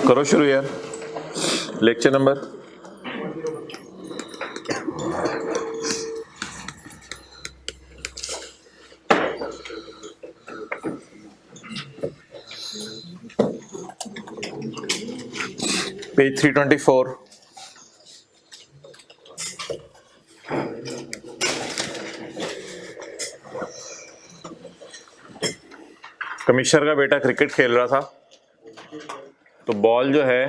करो शुरू यार। Lecture number page 324। कमिश्नर का बेटा क्रिकेट खेल रहा था तो बॉल जो है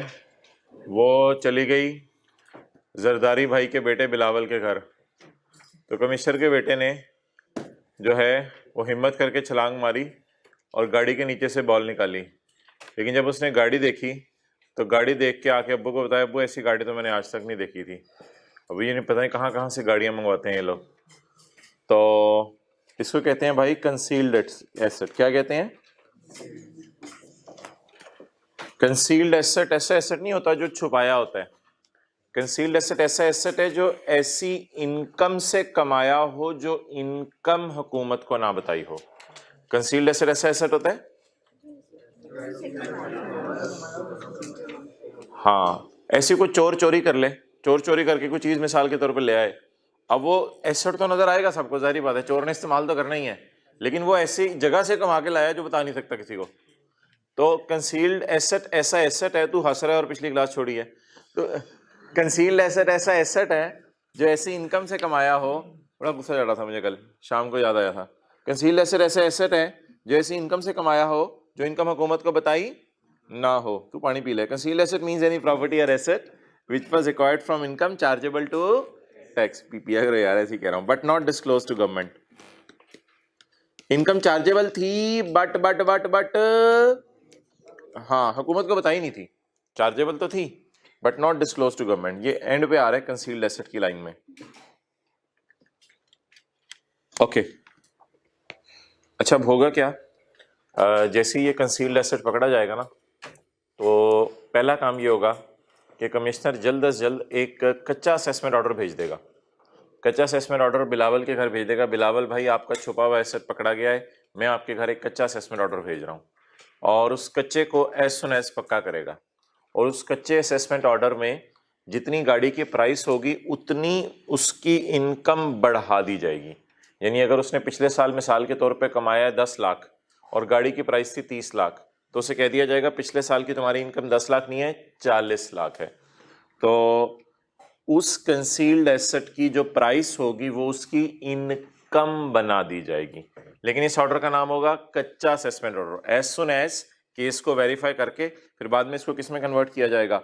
वो चली गई जरदारी भाई के बेटे बिलावल के घर। तो कमिश्नर के बेटे ने जो है वो हिम्मत करके छलांग मारी और गाड़ी के नीचे से बॉल निकाली। लेकिन जब उसने गाड़ी देखी तो गाड़ी देख के आके अब्बू को बताया, अब्बू ऐसी गाड़ी तो मैंने आज तक नहीं देखी थी। अभी ये नहीं पता नहीं कहाँ कहाँ से गाड़ियाँ मंगवाते हैं ये लोग। तो इसको कहते हैं भाई कंसील्ड एसेट। क्या कहते हैं? कंसील्ड एसेट ऐसा एसेट नहीं होता जो छुपाया होता है। कंसील्ड एसेट ऐसा एसेट है जो ऐसी इनकम से कमाया हो जो इनकम हुकूमत को ना बताई हो। कंसील्ड एसेट ऐसा एसेट होता है, हाँ, ऐसी कोई चोर चोरी कर ले, चोर चोरी करके कोई चीज मिसाल के तौर पर ले आए, अब वो एसेट तो नजर आएगा सबको, जाहिर बात है, चोर ने इस्तेमाल तो करना ही है, लेकिन वो ऐसी जगह से कमा के लाया जो बता नहीं सकता किसी को। तो कंसील्ड एसेट ऐसा एसेट है, तू हंस रहा है और पिछली क्लास छोड़ी है, तो कंसील्ड एसेट ऐसा एसेट है जो ऐसी इनकम से कमाया हो। बड़ा गुस्सा चढ़ा था मुझे, कल शाम को याद आया था। कंसील्ड एसेट ऐसा एसेट है जो ऐसी इनकम से कमाया हो जो इनकम हुकूमत को बताई ना हो। तू पानी पी ले। Concealed asset means any property और asset which was acquired from income chargeable to tax. पीपीआई करो यार, ऐसे ही कह रहा हूं, but not disclose to government. Income chargeable थी बट हाँ, हुकूमत को बताई नहीं थी। चार्जेबल तो थी but not disclose to government. ये एंड पे आ रहा है कंसील्ड एसेट की लाइन में। ओके, अच्छा अब होगा क्या? जैसे ही ये कंसील्ड एसेट पकड़ा जाएगा ना, तो पहला काम ये होगा कि कमिश्नर जल्द से जल्द एक कच्चा असेसमेंट ऑर्डर भेज देगा। कच्चा असेसमेंट ऑर्डर बिलावल के घर भेज देगा। बिलावल भाई, आपका छुपा हुआ एसेट पकड़ा गया है, मैं आपके घर एक कच्चा असेसमेंट ऑर्डर भेज रहा हूँ। और उस कच्चे को एज सुन एज पक्का करेगा। और उस कच्चे असेसमेंट ऑर्डर में जितनी गाड़ी की प्राइस होगी उतनी उसकी इनकम बढ़ा दी जाएगी। यानी अगर उसने पिछले साल मिसाल के तौर पे कमाया 10 लाख और गाड़ी की प्राइस थी 30 लाख, तो उसे कह दिया जाएगा पिछले साल की तुम्हारी इनकम 10 लाख नहीं है, 40 लाख है। तो उस कंसील्ड एसेट की जो प्राइस होगी वो उसकी इनकम बना दी जाएगी। लेकिन इस ऑर्डर का नाम होगा कच्चा assessment order. As soon as case को वेरीफाई करके फिर बाद में इसको किस में कन्वर्ट किया जाएगा?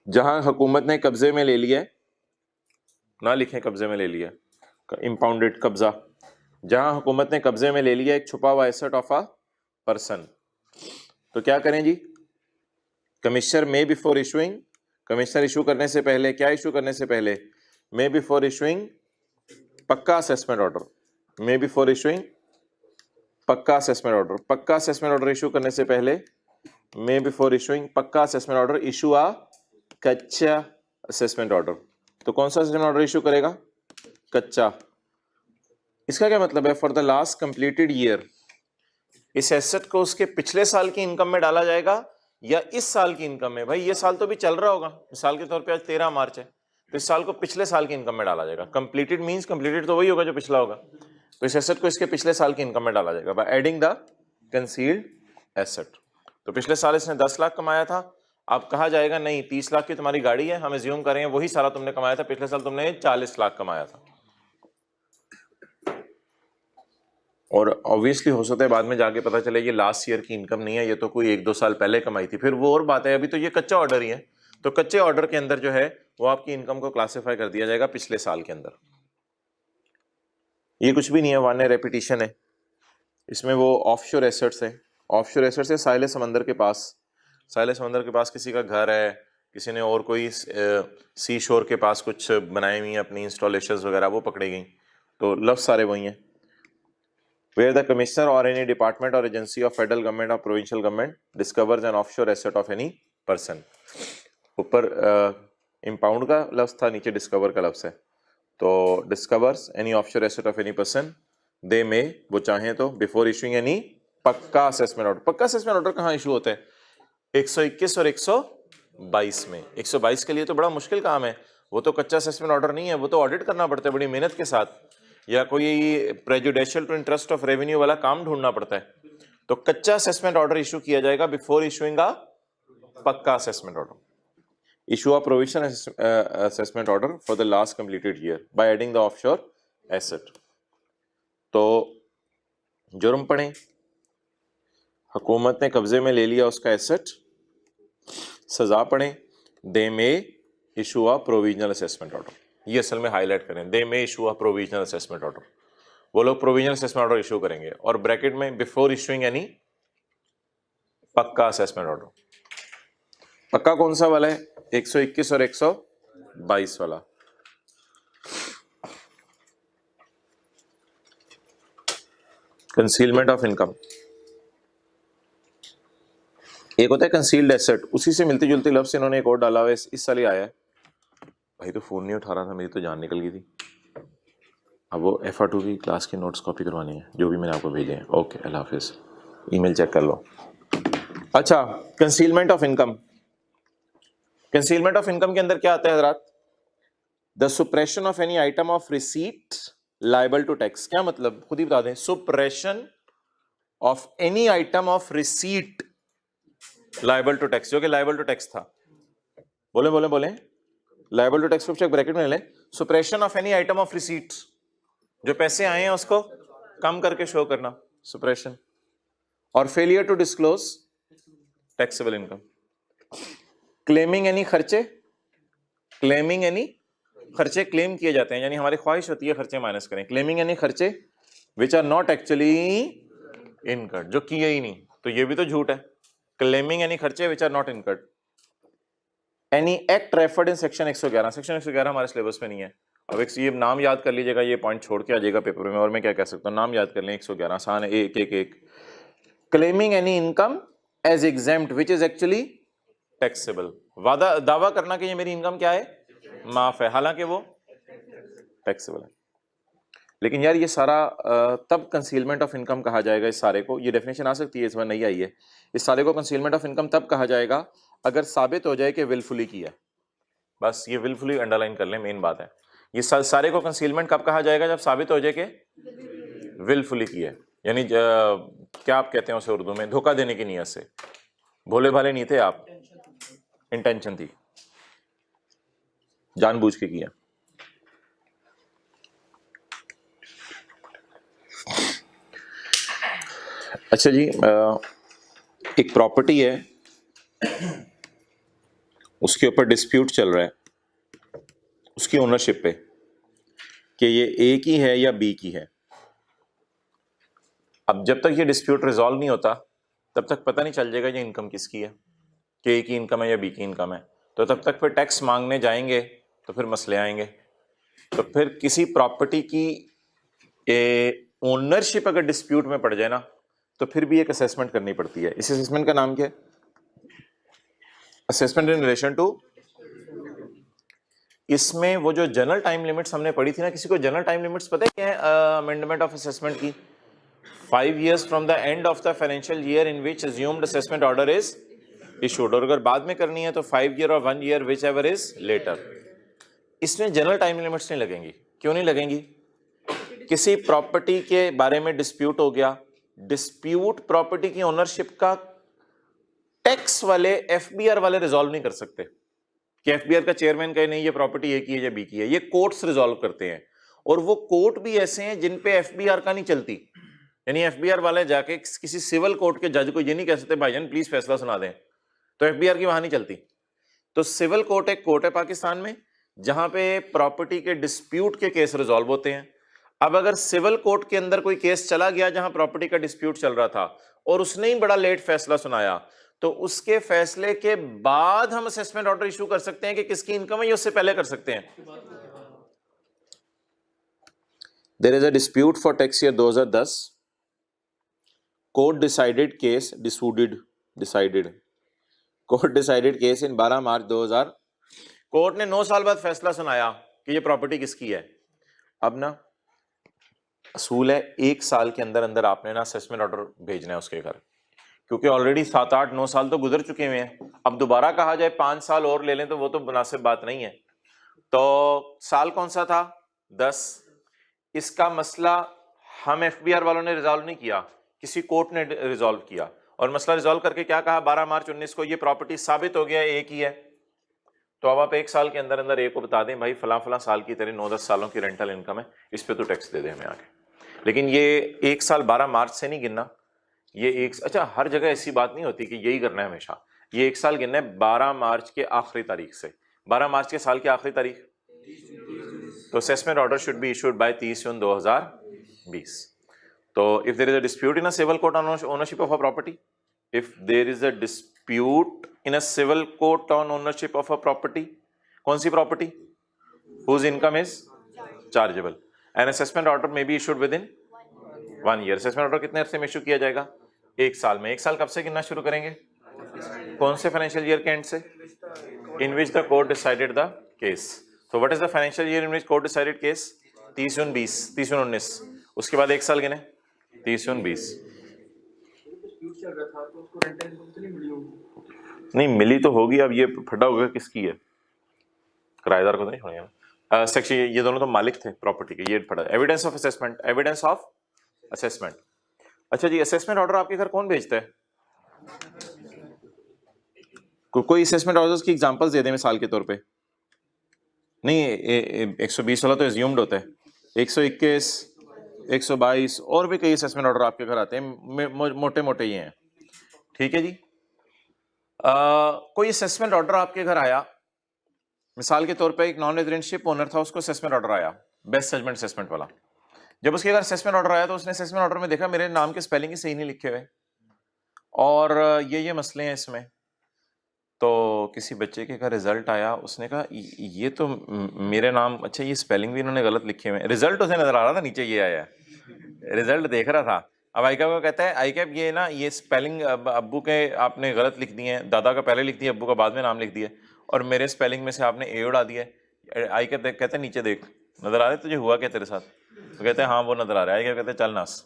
जहां हुकूमत ने कब्जे में ले लिया, ना लिखें कब्जे में ले लिया, इंपाउंडेड कब्जा, जहां हुकूमत ने कब्जे में ले लिया एक छुपा हुआ एसेट ऑफ अ पर्सन, तो क्या करें जी? कमिश्नर मे बिफोर इशूइंग, कमिश्नर इशू करने से पहले, क्या इशू करने से पहले? मे बिफोर इशूइंग पक्का असेसमेंट ऑर्डर। मे बिफोर इशूइंग पक्का असेसमेंट ऑर्डर। पक्का असेसमेंट ऑर्डर इशू करने से पहले मे बिफोर इशूइंग पक्का असेसमेंट ऑर्डर इशू आ कच्चा असेसमेंट ऑर्डर। तो कौन सा असेसमेंट ऑर्डर इशू करेगा? कच्चा। इसका क्या मतलब है? For the last completed year इस एसेट को उसके पिछले साल की इनकम में डाला जाएगा या इस साल की इनकम में? भाई ये साल तो भी चल रहा होगा, मिसाल के तौर पे आज 13 मार्च है, तो इस साल को पिछले साल की इनकम में डाला जाएगा। कंप्लीटेड मींस कंप्लीटेड तो वही होगा जो पिछला होगा, तो इस एसेट को इसके पिछले साल की इनकम में डाला जाएगा by adding the concealed asset. तो पिछले साल इसने 10 लाख कमाया था, अब कहा जाएगा नहीं 30 लाख की तुम्हारी गाड़ी है, हम एज्यूम करेंगे वही सारा तुमने कमाया था, पिछले साल तुमने 40 लाख कमाया था। और ऑब्वियसली हो सकता है बाद में जाके पता चले ये लास्ट ईयर की इनकम नहीं है, ये तो कोई 1-2 साल पहले कमाई थी, फिर वो और बात है। अभी तो ये कच्चा ऑर्डर ही है, तो कच्चे ऑर्डर के अंदर जो है वो आपकी इनकम को क्लासिफाई कर दिया जाएगा पिछले साल के अंदर। ये कुछ भी नहीं है, वन रेपिटेशन है। इसमें वो ऑफशोर एसेट्स है। ऑफशोर एसेट्स है साहिल समंदर के पास, साहिल समंदर के पास किसी का घर है, किसी ने और कोई सी शोर के पास कुछ बनाई हुई है अपनी इंस्टॉलेशंस वगैरह, वो पकड़ी गई, तो लफ्ज सारे वही हैं। Where the commissioner or any department or agency of federal government or provincial government discovers an offshore asset of any person। ऊपर impound का लफ्ज था, नीचे discover का लफ्ज है, तो discovers any offshore asset of any person, they may, वो चाहें तो, before issuing any पक्का असेसमेंट ऑर्डर। पक्का असेसमेंट ऑर्डर कहाँ इशू होता है? 121 और 122 में। 122 के लिए तो बड़ा मुश्किल काम है, वो तो कच्चा असेसमेंट ऑर्डर नहीं है, वो तो ऑडिट करना पड़ता है बड़ी मेहनत के साथ, या कोई prejudicial to interest of revenue वाला काम ढूंढना पड़ता है। तो कच्चा असेसमेंट ऑर्डर इशू किया जाएगा बिफोर इशूइंग अ पक्का assessment order. Issue a provisional assessment order for the last completed year by adding the offshore asset। तो जुर्म पढ़े, हुकूमत ने कब्जे में ले लिया उसका एसेट, सजा पढ़े, दे में issue a provisional assessment order. ये असल में हाईलाइट करें, दे में issue a provisional assessment order. वो लोग प्रोविजनल असेसमेंट ऑर्डर इशू करेंगे, और ब्रैकेट में बिफोर इशूइंग एनी पक्का असेसमेंट ऑर्डर। पक्का कौन सा वाला है? 121 और 122 वाला। कंसीलमेंट ऑफ इनकम, एक होता है कंसील्ड एसेट, उसी से मिलती जुलती लफ्ज़ इन्होंने एक और डाला हुआ है, इस साल ही आया है। भाई तो फोन नहीं उठा रहा था, मेरी तो जान निकल गई थी। अब वो FR2 की क्लास की नोट्स कॉपी करवानी है, जो भी मैंने आपको भेजे हैं। ओके, अल्लाह हाफिज़, ईमेल चेक कर लो। अच्छा, concealment of income. Concealment of income के अंदर क्या आता है हजरात? The suppression of any item of receipt liable to tax. क्या मतलब, खुद ही बता दें। Suppression of any item of receipt liable to tax, जो कि लायबल टू टैक्स था। बोले बोले बोले, लायबल टू टैक्स को चेक ब्रैकेट में ले। Suppression of any item of receipt, जो पैसे आए हैं उसको कम करके शो करना, सुप्रेशन। और failure to disclose taxable income. Claiming any खर्चे, क्लेमिंग एनी खर्चे क्लेम किए जाते हैं, यानी हमारी ख्वाहिश होती है खर्चे माइनस करें। क्लेमिंग एनी खर्चे which are not actually incurred, जो किए ही नहीं, तो ये भी तो झूठ है। क्लेमिंग एनी खर्चे which are not incurred. Any act referred in section 111, section 111 हमारे सिलेबस में नहीं है। अब एक ये नाम याद कर लीजिएगा, ये पॉइंट छोड़ के आ जाएगा पेपर में, और मैं क्या कह सकता हूँ, नाम याद कर लें, 111 आसान है, एक एक एक। Claiming any income as exempt which is actually taxable, वादा दावा करना कि ये मेरी इनकम क्या है, माफ है, हालांकि वो टैक्सेबल है। लेकिन यार ये सारा तब कंसीलमेंट ऑफ इनकम कहा जाएगा इस सारे को, ये डेफिनेशन आ सकती है, इस बार नहीं आई है। इस सारे को कंसीलमेंट ऑफ इनकम तब कहा जाएगा अगर साबित हो जाए कि विलफुली किया है। बस ये विलफुली अंडरलाइन कर लें, मेन बात है। ये सारे को कंसीलमेंट कब कहा जाएगा? जब साबित हो जाए कि विलफुली किया है, यानी क्या आप कहते हैं उसे उर्दू में, धोखा देने की नीयत से। भोले भाले नहीं थे आप, इंटेंशन थी, जानबूझ के किया। अच्छा जी, एक प्रॉपर्टी है, उसके ऊपर डिस्प्यूट चल रहा है उसकी ओनरशिप पे, कि ये ए की है या बी की है। अब जब तक ये डिस्प्यूट रिजॉल्व नहीं होता तब तक पता नहीं चल जाएगा ये इनकम किसकी है, कि ए की इनकम है या बी की इनकम है। तो तब तक फिर टैक्स मांगने जाएंगे तो फिर मसले आएंगे। तो फिर किसी प्रॉपर्टी की ओनरशिप अगर डिस्प्यूट में पड़ जाए ना, तो फिर भी एक असेसमेंट करनी पड़ती है। इस असेसमेंट का नाम क्या है? Assessment in relation to. इसमें वो जो जनरल टाइम लिमिट्स हमने पढ़ी थी ना, किसी को जनरल टाइम लिमिट्स पता है क्या है अमेंडमेंट ऑफ असेसमेंट की? 5 years from the end of the financial year in which assumed assessment order is issued, और अगर बाद में करनी है तो 5 year और 1 year whichever is later. इसमें जनरल टाइम लिमिट्स नहीं लगेंगी। क्यों नहीं लगेंगी? किसी प्रॉपर्टी के बारे में डिस्प्यूट हो गया, डिस्प्यूट प्रॉपर्टी की ओनरशिप का टैक्स वाले FBR वाले रिजॉल्व नहीं कर सकते, कि FBR का चेयरमैन कहे नहीं ये प्रॉपर्टी ए की है या बी की है। ये कोर्ट्स रिजॉल्व करते हैं, और वो कोर्ट भी ऐसे हैं जिन पे FBR का नहीं चलती। यानी FBR वाले जाके किसी सिविल कोर्ट के जज को ये नहीं कह सकते भाईजान प्लीज फैसला सुना दें, तो FBR की वहां नहीं चलती। तो सिविल कोर्ट एक कोर्ट है पाकिस्तान में जहां पे प्रॉपर्टी के डिस्प्यूट के केस रिजॉल्व होते हैं। अब अगर सिविल कोर्ट के अंदर कोई केस चला गया जहां प्रॉपर्टी का डिस्प्यूट चल रहा था और उसने ही बड़ा लेट फैसला सुनाया, तो उसके फैसले के बाद हम असेसमेंट ऑर्डर इशू कर सकते हैं कि किसकी इनकम है, ये उससे पहले कर सकते हैं। There is a dispute for tax year 2010, court decided case court decided case in 12 March 2000। कोर्ट ने 9 साल बाद फैसला सुनाया कि ये प्रॉपर्टी किसकी है। अब ना असूल है 1 साल के अंदर अंदर आपने ना असेसमेंट ऑर्डर भेजना है उसके घर, क्योंकि ऑलरेडी 7, 8, 9 साल तो गुजर चुके हुए हैं। अब दोबारा कहा जाए 5 साल और ले लें तो वो तो मुनासिब बात नहीं है। तो साल कौन सा था? 10। इसका मसला हम एफबीआर वालों ने रिजॉल्व नहीं किया, किसी कोर्ट ने रिजॉल्व किया, और मसला रिजॉल्व करके क्या कहा, 12 मार्च 19 को ये प्रॉपर्टी साबित हो गया एक ही है। तो अब आप 1 साल के अंदर अंदर एक को बता दें भाई फला फला साल की तेरी 9-10 सालों की रेंटल इनकम है, इस पे तो टैक्स दे दे हमें आगे। लेकिन ये 1 साल 12 मार्च से नहीं गिनना, ये एक, अच्छा हर जगह ऐसी बात नहीं होती कि यही करना है हमेशा। ये 1 साल गिनना है 12 मार्च के आखिरी तारीख से। 12 मार्च के साल की आखिरी तारीख, तो assessment order should be issued by 30 June 2020। So if there is a dispute in a civil court on ownership of a property, if there is a dispute in a civil court on ownership of a property, कौन सी property? Whose income is chargeable, an assessment order may be issued within 1 year. Assessment order कितने अरसे में issue किया जाएगा? 1 साल में। 1 साल कब से गिनना शुरू करेंगे? कौन से फाइनेंशियल ईयर के एंड से? In which the court decided the case. So what is the financial year in which court decided case? 30 June 20, 30 June 19। उसके बाद 1 साल गिने, 30 जून 20। नहीं मिली तो होगी, अब ये फटा होगा किसकी है, किराएदार को तो नहीं होगा ना। सेक्शन ये दोनों तो मालिक थे प्रॉपर्टी के, ये फटा। Evidence of assessment, evidence of assessment. अच्छा जी, असेसमेंट ऑर्डर आपके घर कौन भेजता है? कोई असेसमेंट ऑर्डर्स की एग्जांपल्स दे दे मिसाल के तौर पे। नहीं 120 वाला तो एज्यूम्ड होता है, 121, 122 और भी कई असेसमेंट ऑर्डर आपके घर आते हैं, मोटे मोटे ये हैं, ठीक है जी। कोई असेसमेंट ऑर्डर आपके घर आया, मिसाल के तौर पे एक नॉन रेजिडेंशिप ओनर था, उसको असेसमेंट ऑर्डर आया, बेस्ट जजमेंट असेसमेंट वाला। जब उसके घर असेसमेंट ऑर्डर आया तो उसने असेसमेंट ऑर्डर में देखा मेरे नाम के स्पेलिंग ही सही नहीं लिखे हुए और ये मसले हैं इसमें। तो किसी बच्चे के घर रिजल्ट आया, उसने कहा ये तो मेरे नाम, अच्छा ये स्पेलिंग भी इन्होंने गलत लिखे हुए हैं। रिजल्ट उसे नजर आ रहा था, नीचे ये आया है, रिजल्ट देख रहा था। अब आई कैप को कहता है, आई कैप ये ना ये स्पेलिंग अब्बू के आपने गलत लिख दिए हैं, दादा का पहले लिख दिया, अब्बू का बाद में नाम लिख दिया, और मेरे स्पेलिंग में से आपने ए उड़ा दिया है। आई कैप कहते हैं नीचे देख, नजर आ रहा है तुझे, हुआ क्या तेरे साथ? तो कहते हैं हाँ वो नजर आ रहा है। आई कैप कहते हैं चल नास।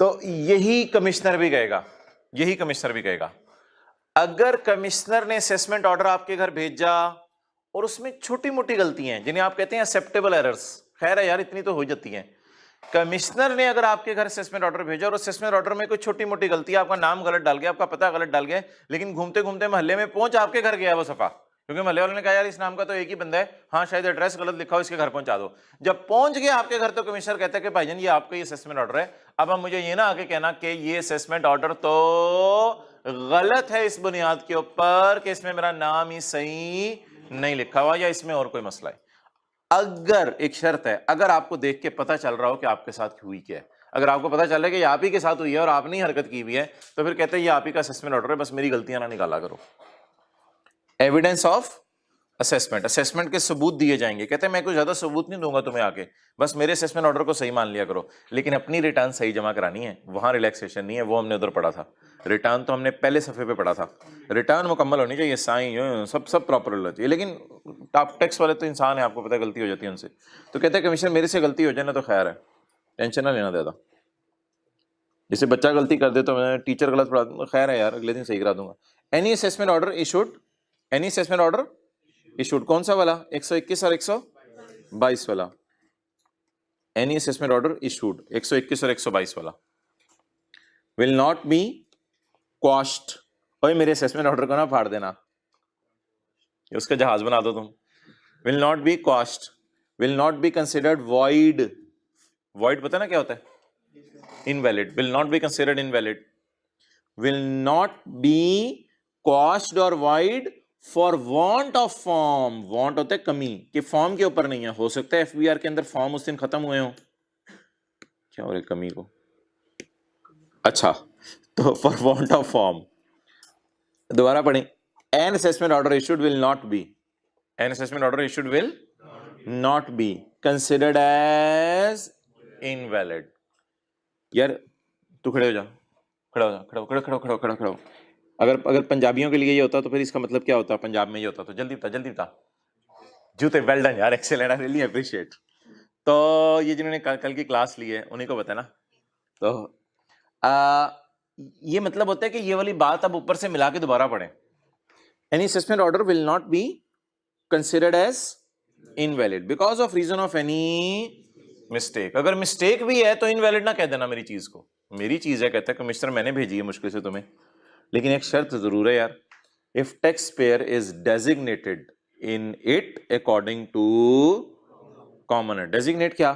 तो यही कमिश्नर भी कहेगा, यही कमिश्नर भी कहेगा। अगर कमिश्नर ने असेसमेंट ऑर्डर आपके घर भेजा और उसमें छोटी मोटी गलतियां हैं जिन्हें आप कहते हैं एक्सेप्टेबल एरर्स, खैर है यार इतनी तो हो जाती हैं, कमिश्नर ने अगर आपके घर असेसमेंट ऑर्डर भेजा और असेसमेंट ऑर्डर में कोई छोटी मोटी गलती, आपका नाम गलत डाल गया, आपका पता गलत डाल गया, लेकिन घूमते घूमते मोहल्ले में पहुंच आपके घर गया वो सफा, क्योंकि मोहल्ले वालों ने कहा यार इस नाम का तो एक ही बंदा है, हाँ शायद एड्रेस गलत लिखा हो, इसके घर पहुंचा दो। जब पहुंच गया आपके घर तो कमिश्नर कहता है कि भाईजान ये आपका ये असेसमेंट ऑर्डर है। अब हम मुझे ये ना आके कहना कि ये असेसमेंट ऑर्डर तो गलत है इस बुनियाद के ऊपर कि इसमें मेरा नाम ही सही नहीं लिखा हुआ या इसमें और कोई मसला है। अगर एक शर्त है, अगर आपको देख के पता चल रहा हो कि आपके साथ हुई क्या है, अगर आपको पता चल रहा है कि आप ही के साथ हुई है और आपने ही हरकत की हुई है, तो फिर कहते हैं ये आप ही का असेसमेंट ऑर्डर है, बस मेरी गलतियां ना निकाला करो। एविडेंस ऑफ असेसमेंट, असेसमेंट के सबूत दिए जाएंगे। कहते हैं मैं कुछ ज्यादा सबूत नहीं दूंगा तुम्हें आके, बस मेरे असेसमेंट ऑर्डर को सही मान लिया करो, लेकिन अपनी रिटर्न सही जमा करानी है, वहां रिलैक्सेशन नहीं है, वो हमने उधर पढ़ा था। रिटर्न तो हमने पहले सफे पे पढ़ा था, रिटर्न मुकम्मल होनी चाहिए, साइन सब प्रॉपर होना चाहिए, लेकिन टॉप टैक्स वाले तो इंसान है, आपको पता है गलती हो जाती है उनसे। तो कहते हैं कमिश्नर मेरे से गलती हो जाए ना तो खैर है, टेंशन ना लेना ज्यादा। जैसे बच्चा गलती कर दे तो मैं टीचर गलत पढ़ा दूंगा, खैर है यार अगले दिन सही करा दूंगा। Any assessment order issued, any assessment order issued, कौन सा वाला? 121 और 122 वाला। एनी असेसमेंट ऑर्डर इशूड 121 और 122 वाला विल नॉट बी क्वाश्ड। ओए मेरे असेसमेंट ऑर्डर को ना फाड़ देना, उसका जहाज बना दो तुम। Will not be quashed, will not be considered void. Void पता ना क्या होता है? Invalid. Will not be considered invalid, will not be quashed और void for want of form. Want होता है कमी, कि फॉर्म के ऊपर नहीं है। हो सकता है एफबीआर के अंदर फॉर्म उस दिन खत्म हुए हो, क्या हो रहा है कमी को, अच्छा तो फॉर वांट ऑफ फॉर्म। दोबारा पढ़ें, an assessment order issued will not be, an assessment order issued will not be considered as invalid. यार तू खड़े हो जा, खड़ा हो जा, खड़ा खड़ा खड़ा खड़ा खड़ा खड़ा। अगर पंजाबियों के लिए ये होता तो फिर इसका मतलब क्या होता? पंजाब में ये होता तो जल्दी बता, जल्दी बता। जूते, वेल डन यार, एक्सीलेंट, आई रियली अप्रिशिएट। तो ये जिन्होंने कल की क्लास ली है उन्हीं को पता है ना। तो ये मतलब होता है कि ये वाली बात अब ऊपर से मिला के दोबारा पढ़ें। Any assessment order will not be considered as invalid because of reason of any mistake. अगर मिस्टेक भी है तो इनवैलिड ना कह देना मेरी चीज को। मेरी चीज है, कहता है कमिश्नर मैंने भेजी है मुश्किल से तुम्हें, लेकिन एक शर्त जरूर है यार, if tax payer is designated in it according to common. Designate क्या,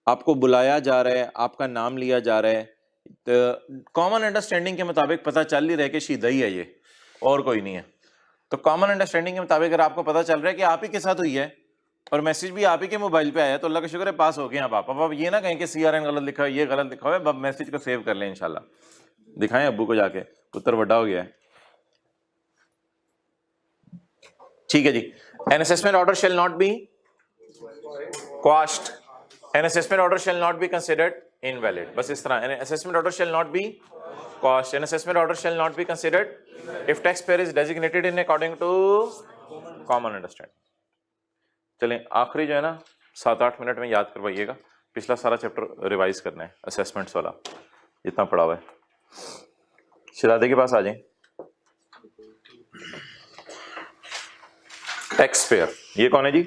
आपको बुलाया जा रहा है, आपका नाम लिया जा रहा है, तो कॉमन अंडरस्टैंडिंग के मुताबिक पता चल ही रहा है कि शीदा ही है ये और कोई नहीं है। तो कॉमन अंडरस्टैंडिंग के मुताबिक अगर आपको पता चल रहा है कि आप ही के साथ हुई है और मैसेज भी आप ही के मोबाइल पे आया है, तो अल्लाह का शुक्र है पास हो गए आप। अब ये ना कहें कि CRN गलत लिखा है, ये गलत लिखा हुआ है, अब मैसेज को सेव कर लें इंशाल्लाह, दिखाएं अब्बू को जाके पुत्र बड़ा हो गया है। ठीक है जी। An assessment order shall not be quashed, an assessment order shall not be considered invalid. बस इस तरह, an assessment order shall not be quashed, an assessment order shall not be considered if tax payer is designated in according to common understanding. चलें आखिरी जो है ना 7-8 minute में याद करवाइएगा, पिछला सारा चैप्टर रिवाइज करना है असेसमेंट्स वाला जितना पड़ा हुआ है। शहजादे के पास आ जाएं। टैक्स पेयर, ये कौन है जी?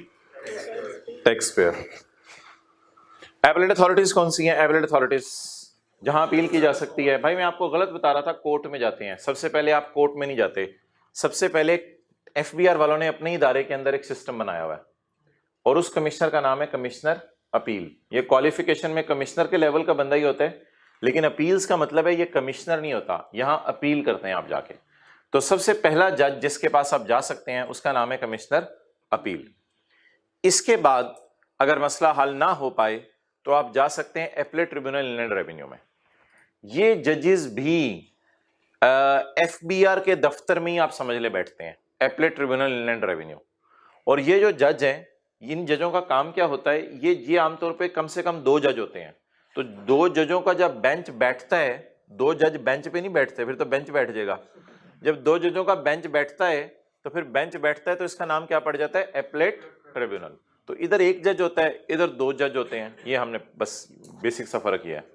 Tax payer. एपेलेट अथॉरिटीज कौन सी हैं? एपेलेट अथॉरिटीज जहां अपील की जा सकती है। भाई मैं आपको गलत बता रहा था, कोर्ट में जाते हैं। सबसे पहले आप कोर्ट में नहीं जाते, सबसे पहले FBR वालों ने अपने इदारे के अंदर एक सिस्टम बनाया हुआ है और उस कमिश्नर का नाम है कमिश्नर अपील। ये क्वालिफिकेशन में कमिश्नर के लेवल का बंदा ही होता है, लेकिन अपील्स का मतलब है ये कमिश्नर नहीं होता, यहां अपील करते हैं आप जाके। तो सबसे पहला जज जिसके पास आप जा सकते हैं उसका नाम है कमिश्नर अपील। इसके बाद अगर मसला हल ना हो पाए तो आप जा सकते हैं एपेलेट ट्रिब्यूनल इनलैंड रेवेन्यू में। ये जजेस भी FBR के दफ्तर में ही आप समझ ले बैठते हैं, एपेलेट ट्रिब्यूनल इनलैंड रेवेन्यू। और ये जो जज हैं, इन जजों का काम क्या होता है, ये आमतौर पे कम से कम 2 जज होते हैं। तो 2 जजों का जब बेंच बैठता है, 2 जज बेंच पे नहीं बैठते, फिर तो बेंच बैठ जाएगा। जब 2 जजों का बेंच बैठता है तो फिर बेंच बैठता है तो इसका नाम क्या पड़ जाता है? Appellate tribunal. तो इधर एक जज होता है, इधर 2 जज होते हैं। ये हमने बस बेसिक सा फर्क किया है।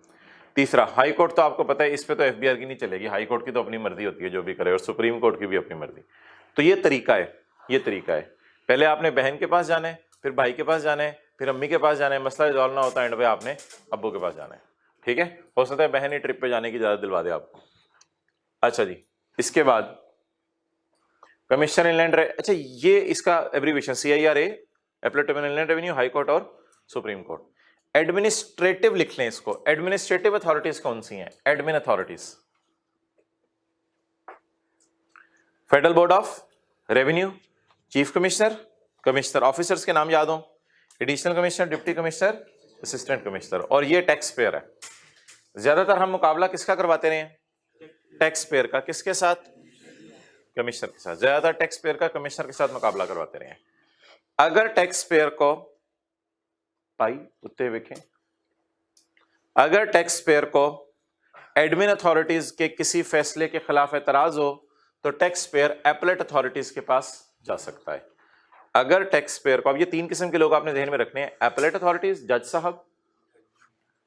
तीसरा, हाई कोर्ट तो आपको पता है इस पे तो FBR की नहीं चलेगी, हाई कोर्ट की तो अपनी मर्जी होती है जो भी करे, और सुप्रीम कोर्ट की भी अपनी मर्जी। तो ये तरीका है, ये तरीका है। पहले आपने बहन के पास जाना है, फिर भाई के पास जाना है, फिर अम्मी के पास जाना है, मसला रिजॉल्व ना होता है एंड पे आपने अब्बू के पास जाना है। ठीक है, हो सकता है बहन ही ट्रिप पे जाने की इजाजत दिलवा दे आपको। अच्छा जी, इसके बाद कमिश्नर इनलैंड, अच्छा ये इसका abbreviation CIRA, appellate tribunal inland revenue, high court और सुप्रीम कोर्ट। एडमिनिस्ट्रेटिव लिख लें इसको। एडमिनिस्ट्रेटिव अथॉरिटीज कौन सी हैं? Admin authorities, federal board of revenue, chief commissioner, commissioner officers के नाम याद हो, additional commissioner, deputy commissioner, assistant commissioner, और ये टैक्स पेयर है। ज्यादातर हम मुकाबला किसका करवाते रहे हैं? टैक्स पेयर का। किसके साथ? कमिश्नर के साथ। ज्यादातर टैक्स पेयर का कमिश्नर के साथ मुकाबला करवाते रहे हैं। अगर टैक्स पेयर को पाई उत्ते देखें, अगर टैक्स पेयर को एडमिन अथॉरिटीज के किसी फैसले के खिलाफ एतराज हो तो टैक्स पेयर एपेलेट अथॉरिटीज के पास जा सकता है। अगर टैक्स पेयर को, अब ये 3 किस्म के लोग आपने ध्यान में रखने हैं, एपेलेट अथॉरिटीज, जज साहब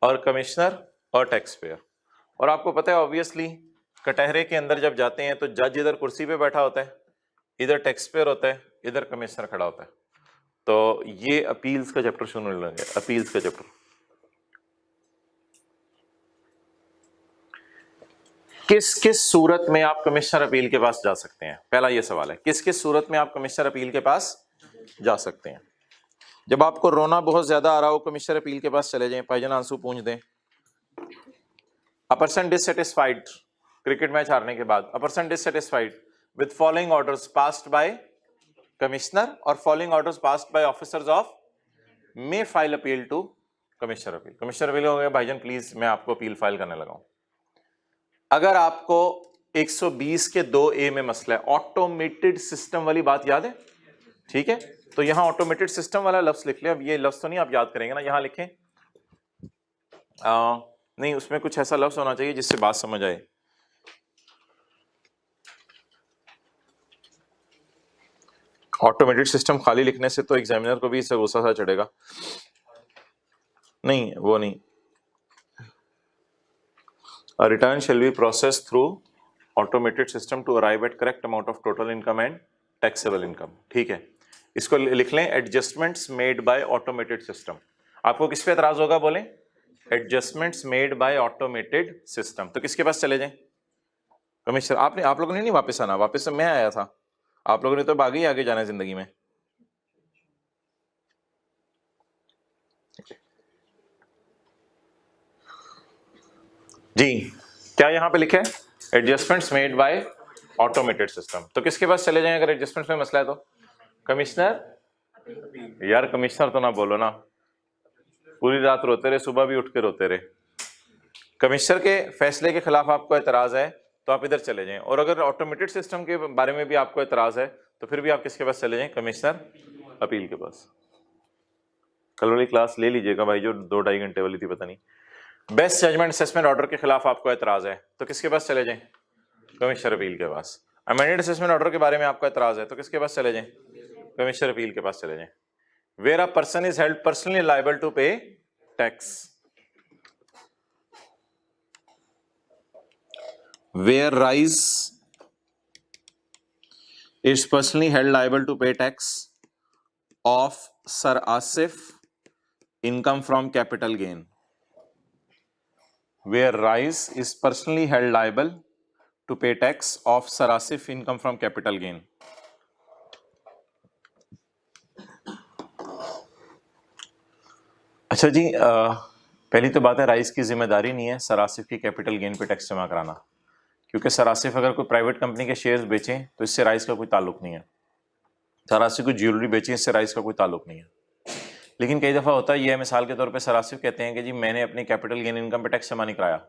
और कमिश्नर और टैक्स पेयर। और आपको पता है ऑब्वियसली कटहरे के अंदर जब जाते हैं तो जज इधर कुर्सी पे बैठा होता है, इधर टैक्स पेयर होता है, इधर कमिश्नर खड़ा होता है। तो ये अपील्स का चैप्टर शुरू होने लगे, अपील्स का चैप्टर। किस किस सूरत में आप कमिश्नर अपील के पास जा सकते हैं? पहला ये सवाल है, किस किस सूरत में आप कमिश्नर अपील के पास जा सकते हैं? जब आपको रोना बहुत ज्यादा आ रहा हो, कमिश्नर अपील के पास चले जाएं, भाईजान आंसू पूंछ दें। A person dissatisfied, cricket match हारने के बाद, a person dissatisfied with following orders passed by commissioner और following orders passed by officers of may file appeal to commissioner appeal. Commissioner appeal हो गया, भाईजान प्लीज मैं आपको अपील फाइल करने लगा हूं। अगर आपको 120 के 2A में मसला है, ऑटोमेटेड सिस्टम वाली बात याद है? ठीक है, तो यहां ऑटोमेटेड सिस्टम वाला लफ्ज लिख ले। अब ये लफ्ज तो नहीं आप याद करेंगे ना, यहां लिखें नहीं, उसमें कुछ ऐसा लफ्ज होना चाहिए जिससे बात समझ आए। ऑटोमेटेड सिस्टम खाली लिखने से तो एग्जामिनर को भी इससे गुस्सा सा चढ़ेगा। नहीं, वो नहीं, a return shall be processed through automated system to arrive at correct amount of total income and taxable income। ठीक है, इसको लिख लें adjustments made by automated system. आपको किस पे एतराज होगा बोलें? Adjustments made by automated system. तो किसके पास चले जाएं? कमिश्नर। आप लोगों ने नहीं वापस आना, वापस मैं आया था, आप लोगों ने तो आगे ही आगे जाना है जिंदगी में। जी, क्या यहां पे लिखे adjustments made by automated system? तो किसके पास चले जाएं अगर एडजस्टमेंट्स में मसला है तो? कमिश्नर। यार कमिश्नर तो ना बोलो ना, पूरी रात रोते रहे, सुबह भी उठ के रोते रहे। कमिश्नर के फैसले के खिलाफ आपको एतराज है तो आप इधर चले जाएं, और अगर ऑटोमेटेड सिस्टम के बारे में भी आपको एतराज है तो फिर भी आप किसके पास चले जाएं? कमिश्नर अपील के पास। कल वाली क्लास ले लीजिएगा भाई, जो 2-2.5 घंटे वाली थी, पता नहीं। बेस्ट जजमेंट असेसमेंट ऑर्डर के खिलाफ आपको एतराज है तो किसके पास चले जाएं? कमिश्नर अपील के पास। अमेंडेड असेसमेंट ऑर्डर के बारे में आपको एतराज है तो किसके पास चले जाएं? कमिश्नर अपील के पास चले जाएं। Where a person is held personally liable to pay tax, where Rise is personally held liable to pay tax of Sir Asif income from capital gain. Where Rise is personally held liable to pay tax of Sir Asif income from capital gain. अच्छा जी, पहली तो बात है rice की जिम्मेदारी नहीं है sir Asif की कैपिटल गेन पे टैक्स जमा कराना, क्योंकि सर आसिफ अगर कोई प्राइवेट कंपनी के शेयर्स बेचें तो इससे राइस का कोई ताल्लुक नहीं है। सर आसिफ को ज्वेलरी बेचें, इससे राइस का कोई ताल्लुक नहीं है। लेकिन कई दफ़ा होता है, ये मिसाल के तौर पे सर आसिफ कहते हैं कि जी मैंने अपनी कैपिटल गेन इनकम पे टैक्स जमा नहीं कराया।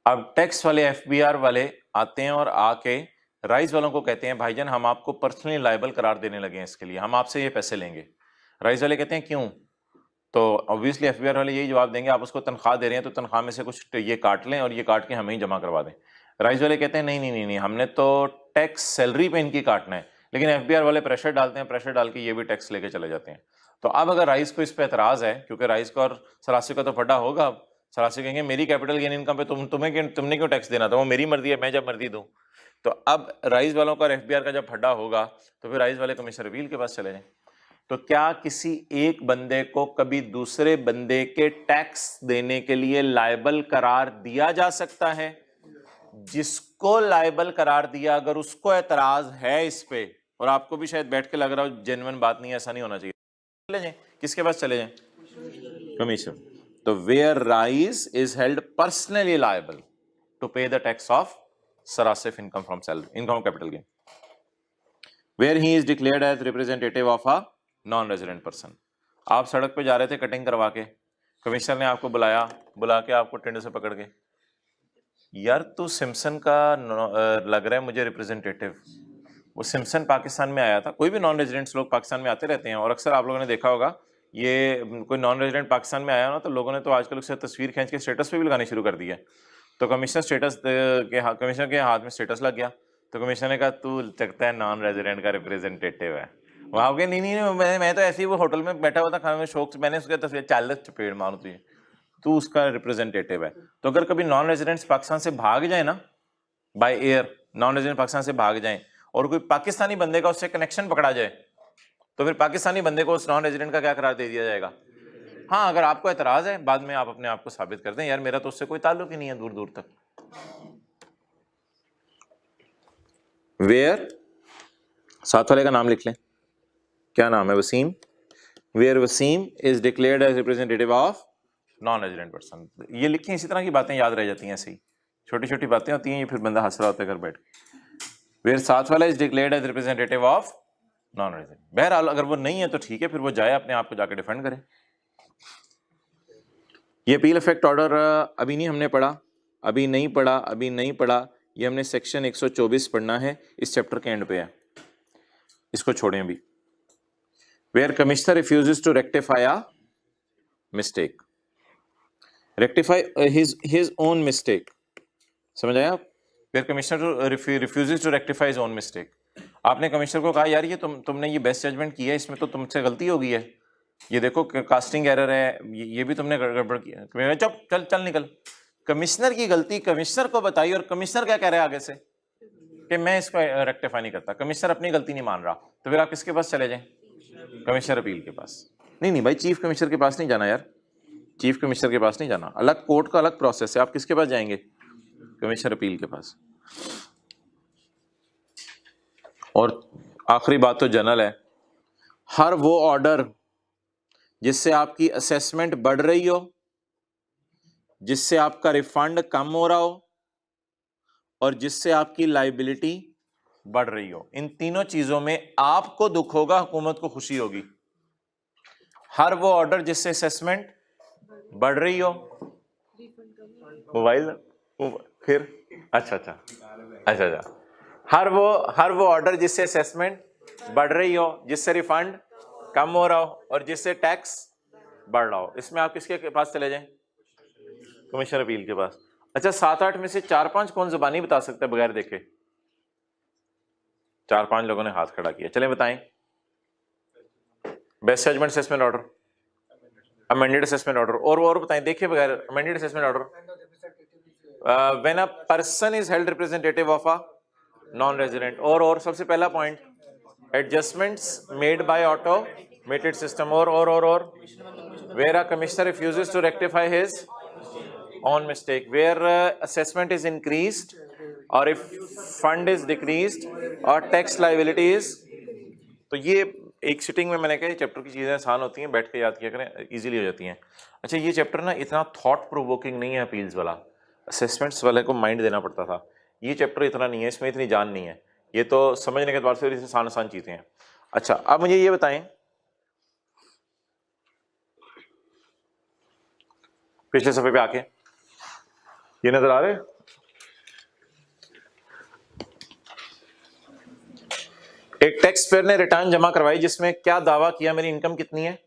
अब टैक्स वाले FBR वाले आते हैं और आके राइस वालों को कहते हैं भाईजान हम आपको पर्सनली लायबल करार देने लगे हैं, इसके लिए हम आपसे ये पैसे लेंगे। राइस वाले कहते हैं क्यों? तो ऑब्वियसली FBR वाले यही जवाब देंगे आप उसको तनख्वाह दे रहे हैं तो तनख्वाह में से कुछ ये काट लें और ये काट के हमें ही जमा करवा दें। राइस वाले कहते हैं नहीं नहीं नहीं नहीं, हमने तो टैक्स सैलरी पे इनकी काटना है। लेकिन FBR वाले प्रेशर डालते हैं, प्रेशर डाल के ये भी टैक्स लेके चले जाते हैं। तो अब अगर राइस को इस पे एतराज है, क्योंकि राइस का और सरासी का तो फड्डा होगा, सरासी कहेंगे मेरी कैपिटल गेन इनकम पे तुमने क्यों टैक्स देना था, वो मेरी मर्जी है, मैं जब मर्जी दूं। तो अब राइस वालों का और FBR का जब फड्डा होगा तो फिर राइस वाले कमिश्नर अपील के पास चले जाएं। तो क्या किसी एक बंदे को कभी दूसरे बंदे के टैक्स देने के लिए लायबल करार दिया जा सकता है? जिसको लायबल करार दिया अगर उसको एतराज है इस पे, और आपको भी शायद बैठ के लग रहा हो जेन्युइन बात नहीं है, ऐसा नहीं होना चाहिए, चले जाएं। किसके पास चले जाएं? Commission. So where rice is held personally liable to pay the tax of sir Asif income from salary, income capital gain, where he is declared as representative of a non resident person. आप सड़क पे जा रहे थे cutting करवा के, commissioner ने आपको बुला के आपको टेंडर से पकड़ के, यार तू सिम्पसन का लग रहा है मुझे रिप्रेजेंटेटिव। वो सिम्पसन पाकिस्तान में आया था, कोई भी नॉन रेजिडेंट्स लोग पाकिस्तान में आते रहते हैं, और अक्सर आप लोगों ने देखा होगा ये कोई नॉन रेजिडेंट पाकिस्तान में आया ना तो लोगों ने तो आजकल उससे तस्वीर खींच के स्टेटस पे भी लगानी शुरू कर दी है। तो कमिश्नर के हाथ में स्टेटस लग गया, तो कमिश्नर ने कहा तू लगता है नॉन रेजिडेंट का रिप्रेजेंटेटिव है। वहां के नहीं मैं तो ऐसे ही वो होटल में बैठा हुआ था खाने में शौक से, मैंने उसके तस्वीर 40 चपेड़ मारू तुझे, तू उसका रिप्रेजेंटेटिव है। तो अगर कभी नॉन रेजिडेंट्स पाकिस्तान से भाग जाए ना, by air non resident Pakistan से भाग जाए और कोई पाकिस्तानी बंदे का उससे कनेक्शन पकड़ा जाए, तो फिर पाकिस्तानी बंदे को उस नॉन रेजिडेंट का क्या करार दे दिया जाएगा? हाँ, अगर आपको एतराज है बाद में आप अपने आप को साबित कर दें, यार मेरा तो उससे कोई ताल्लुक ही नहीं है दूर दूर तक। वेयर, साथ वाले का नाम लिख लें, क्या नाम है? Wasim. Where Wasim is declared as representative of non resident person. ये लिखें, इसी तरह की बातें याद रह जाती हैं, ऐसे ही छोटी छोटी बातें होती हैं, ये फिर बंदा हंस रहा होता है घर बैठ के। वेयर साथ वाला is declared as representative of non resident. बहरहाल अगर वो नहीं है तो ठीक है, फिर वो जाए अपने आप को जाके डिफेंड करे। ये अपील इफेक्ट ऑर्डर अभी नहीं हमने पढ़ा, अभी नहीं पढ़ा, ये हमने सेक्शन 124 पढ़ना है, इस चैप्टर के एंड पे है, इसको छोड़ें अभी। Where commissioner refuses to rectify a mistake, rectify his own mistake, समझ आया आप? Where commissioner refuses to rectify his own mistake, आपने कमिश्नर को कहा यार ये तुमने ये बेस्ट जजमेंट किया है, इसमें तो तुमसे गलती हो गई है, ये देखो कास्टिंग एरर है, ये भी तुमने गड़बड़ किया। चल चल चल निकल। कमिश्नर की गलती कमिश्नर को बताई और कमिश्नर क्या कह रहे हैं आगे से कि मैं इसको रेक्टिफाई नहीं करता। कमिश्नर अपनी गलती नहीं मान रहा, तो फिर आप किसके पास चले जाएं? कमिश्नर अपील के पास। नहीं नहीं भाई, चीफ कमिश्नर के पास नहीं जाना यार, चीफ कमिश्नर के पास नहीं जाना, अलग कोर्ट का अलग प्रोसेस है। आप किसके पास जाएंगे? कमिश्नर अपील के पास। और आखिरी बात तो जनरल है, हर वो ऑर्डर जिससे आपकी असेसमेंट बढ़ रही हो, जिससे आपका रिफंड कम हो रहा हो और जिससे आपकी लाइबिलिटी बढ़ रही हो, इन तीनों चीजों में आपको दुख होगा, हुकूमत को खुशी होगी। हर वो ऑर्डर जिससे असेसमेंट बढ़ रही हो, मोबाइल फिर अच्छा अच्छा अच्छा अच्छा, हर वो ऑर्डर जिससे असेसमेंट बढ़ रही हो, जिससे रिफंड कम हो रहा हो और जिससे टैक्स बढ़ रहा हो, इसमें आप किसके पास चले जाएं? कमिश्नर अपील के पास। अच्छा, 7-8 में से 4-5 कौन जुबानी बता सकता है बगैर देखे? 4-5 लोगों ने हाथ खड़ा किया, चलें बताएं। Best judgement assessment order, amended assessment order, और बताएं, देखिए बगैर amended assessment order. When a person is held representative of a non resident, और सबसे पहला point, adjustments made by automated system, और where a commissioner refuses to rectify his own mistake, where assessment is increased or if fund is decreased और tax liability is. तो ये एक sitting में मैंने कहा चैप्टर की चीजें आसान होती हैं, बैठ के याद किया करें, इजीली हो जाती हैं। अच्छा, ये चैप्टर ना इतना थॉट प्रोवोकिंग नहीं है अपील्स वाला, असेसमेंट्स वाले को माइंड देना पड़ता था। ये चैप्टर इतना नहीं है, इसमें इतनी जान नहीं है, ये तो समझने के एतबार से आसान आसान चीजें हैं। अच्छा, अब मुझे ये बताएं, पिछले सफे पे आके ये नजर आ रहे हैं? एक टैक्स पेयर ने रिटर्न जमा करवाई जिसमें क्या दावा किया, मेरी इनकम कितनी है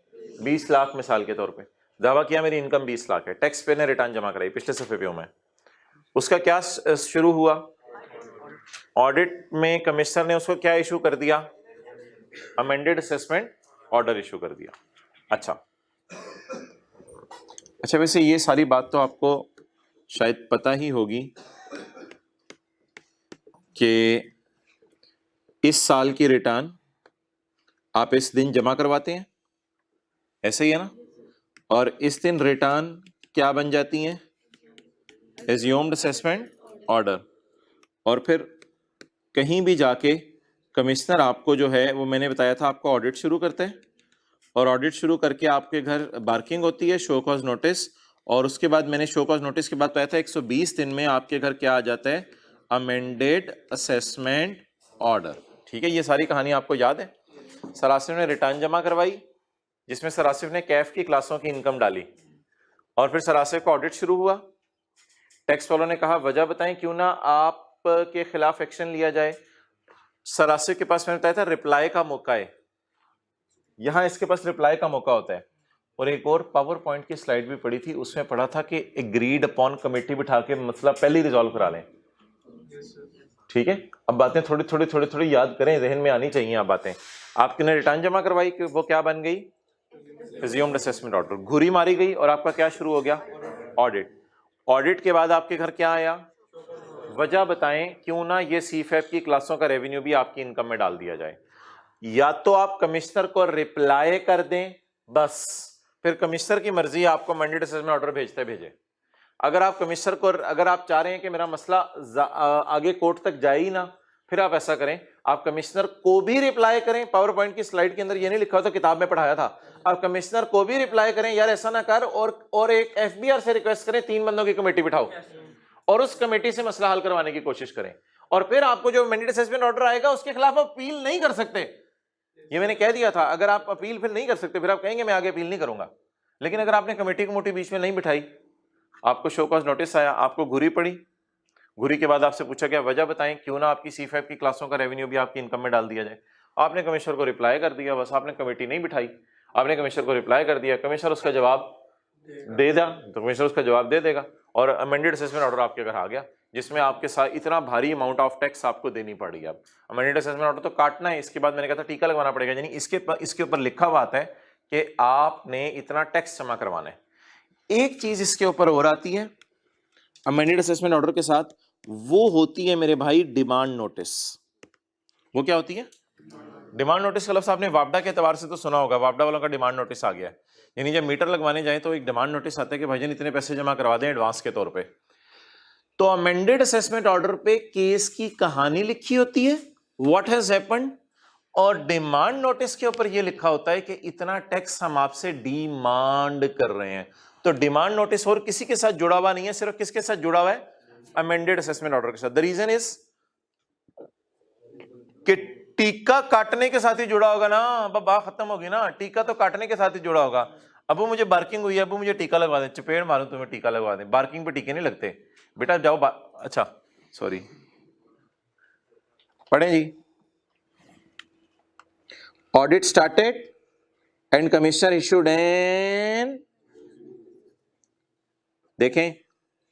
20 लाख, मिसाल के तौर पे दावा किया मेरी इनकम 20 लाख है। टैक्स पेयर ने रिटर्न जमा कराई पिछले सफे पे में, उसका क्या शुरू हुआ? ऑडिट में कमिश्नर ने उसको क्या इशू कर दिया? अमेंडेड असेसमेंट ऑर्डर इशू कर दिया। अच्छा वैसे ये सारी बात तो आपको शायद पता ही होगी कि इस साल की रिटर्न आप इस दिन जमा करवाते हैं, ऐसे ही है ना, और इस दिन रिटर्न क्या बन जाती हैं? Assumed assessment order. और फिर कहीं भी जाके कमिश्नर आपको जो है वो मैंने बताया था आपको ऑडिट शुरू करते हैं, और ऑडिट शुरू करके आपके घर बार्किंग होती है, शो कॉज नोटिस, और उसके बाद मैंने शो कॉज नोटिस के बाद बताया था 120 दिन में आपके घर क्या आ जाता है? Amended assessment order. ठीक है, ये सारी कहानी आपको याद है। सर आसिफ ने रिटर्न जमा करवाई जिसमें सर आसिफ ने कैफ की क्लासों की इनकम डाली, और फिर सर आसिफ का ऑडिट शुरू हुआ। टैक्स वालों ने कहा वजह बताएं क्यों ना आपके खिलाफ एक्शन लिया जाए। सर आसिफ के पास मैंने बताया था रिप्लाई का मौका है, यहां इसके पास रिप्लाई का मौका होता है। और एक और पावर पॉइंट की स्लाइड भी पड़ी थी, उसमें पढ़ा था कि एग्रीड अपॉन कमेटी बिठा के मसला पहले ही रिजॉल्व करा लें। ठीक है, अब बातें थोड़ी याद करें, जहन में आनी चाहिए। आप बातें, आपने रिटर्न जमा करवाई कि वो क्या बन गई? Assumed assessment order. घुरी मारी गई और आपका क्या शुरू हो गया? ऑडिट। ऑडिट के बाद आपके घर क्या आया? वजह बताएं क्यों ना ये सीफेप की क्लासों का रेवेन्यू भी आपकी इनकम में डाल दिया जाए। या तो आप कमिश्नर को रिप्लाई कर दें बस, फिर कमिश्नर की मर्जी आपको अमेंडेड असेसमेंट ऑर्डर भेजते भेजे। अगर आप कमिश्नर को, अगर आप चाह रहे हैं कि मेरा मसला आगे कोर्ट तक जाए ही ना, फिर आप ऐसा करें, आप कमिश्नर को भी रिप्लाई करें। पावर पॉइंट की स्लाइड के अंदर ये नहीं लिखा हो तो किताब में पढ़ाया था, आप कमिश्नर को भी रिप्लाई करें यार ऐसा ना कर, और एक एफबीआर से रिक्वेस्ट करें 3 बंदों की कमेटी बिठाओ और उस कमेटी से मसला हल करवाने की कोशिश करें। और फिर आपको जो अमेंडेड असेसमेंट ऑर्डर आएगा उसके खिलाफ आप अपील नहीं कर सकते। ये मैंने कह दिया था, अगर आप अपील फिर नहीं कर सकते, फिर आप कहेंगे मैं आगे अपील नहीं करूंगा। लेकिन अगर आपने कमेटी को मोटी बीच में नहीं बिठाई, आपको शो कॉज नोटिस आया, आपको घुरी पड़ी, घुरी के बाद आपसे पूछा गया वजह बताएं क्यों ना आपकी C5 की क्लासों का रेवेन्यू भी आपकी इनकम में डाल दिया जाए। आपने कमिश्नर को रिप्लाई कर दिया, बस आपने कमेटी नहीं बिठाई, आपने कमिश्नर को रिप्लाई कर दिया, कमिश्नर उसका जवाब दे दिया तो कमिश्नर उसका जवाब दे देगा और अमेंडेड असेसमेंट ऑर्डर आपके घर आ गया, जिसमें आपके साथ इतना भारी अमाउंट ऑफ टैक्स आपको देनी पड़ेगी। अब अमेंडेड असेसमेंट ऑर्डर तो काटना है, इसके बाद मैंने कहा था टीका लगवाना पड़ेगा, यानी इसके ऊपर लिखा हुआ आता है कि आपने इतना टैक्स जमा करवाना है। एक चीज इसके ऊपर और आती है अमेंडेड असेसमेंट ऑर्डर के साथ, वो होती है मेरे भाई डिमांड नोटिस। वो क्या होती है? डिमांड नोटिस का लफ्ज़ आपने वापडा के एतबार से तो सुना होगा, वापडा वालों का डिमांड नोटिस आ गया है। यानी जब मीटर लगवाने जाए तो एक डिमांड नोटिस आता है कि भाईजान इतने पैसे जमा करवा दें एडवांस के तौर पे। तो अमेंडेड असेसमेंट ऑर्डर पे केस की कहानी लिखी होती है, व्हाट हैज हैपेंड, और डिमांड नोटिस के ऊपर यह लिखा होता है कि इतना टैक्स हम आपसे डिमांड कर रहे हैं। तो डिमांड नोटिस और किसी के साथ जुड़ा हुआ नहीं है, सिर्फ किसके साथ जुड़ा हुआ है? अमेंडेड असेसमेंट ऑर्डर के साथ। द रीजन इज कि टीका काटने के साथ ही जुड़ा होगा ना, बात खत्म होगी ना, टीका तो काटने के साथ ही जुड़ा होगा। अब वो मुझे बार्किंग हुई है, अब मुझे टीका लगवा दें, चपेट मारूं तुम्हें टीका लगवा दें, बार्किंग पे टीके नहीं लगते बेटा, जाओ अच्छा सॉरी पढ़ें जी। Audit started and commissioner issued an, देखें,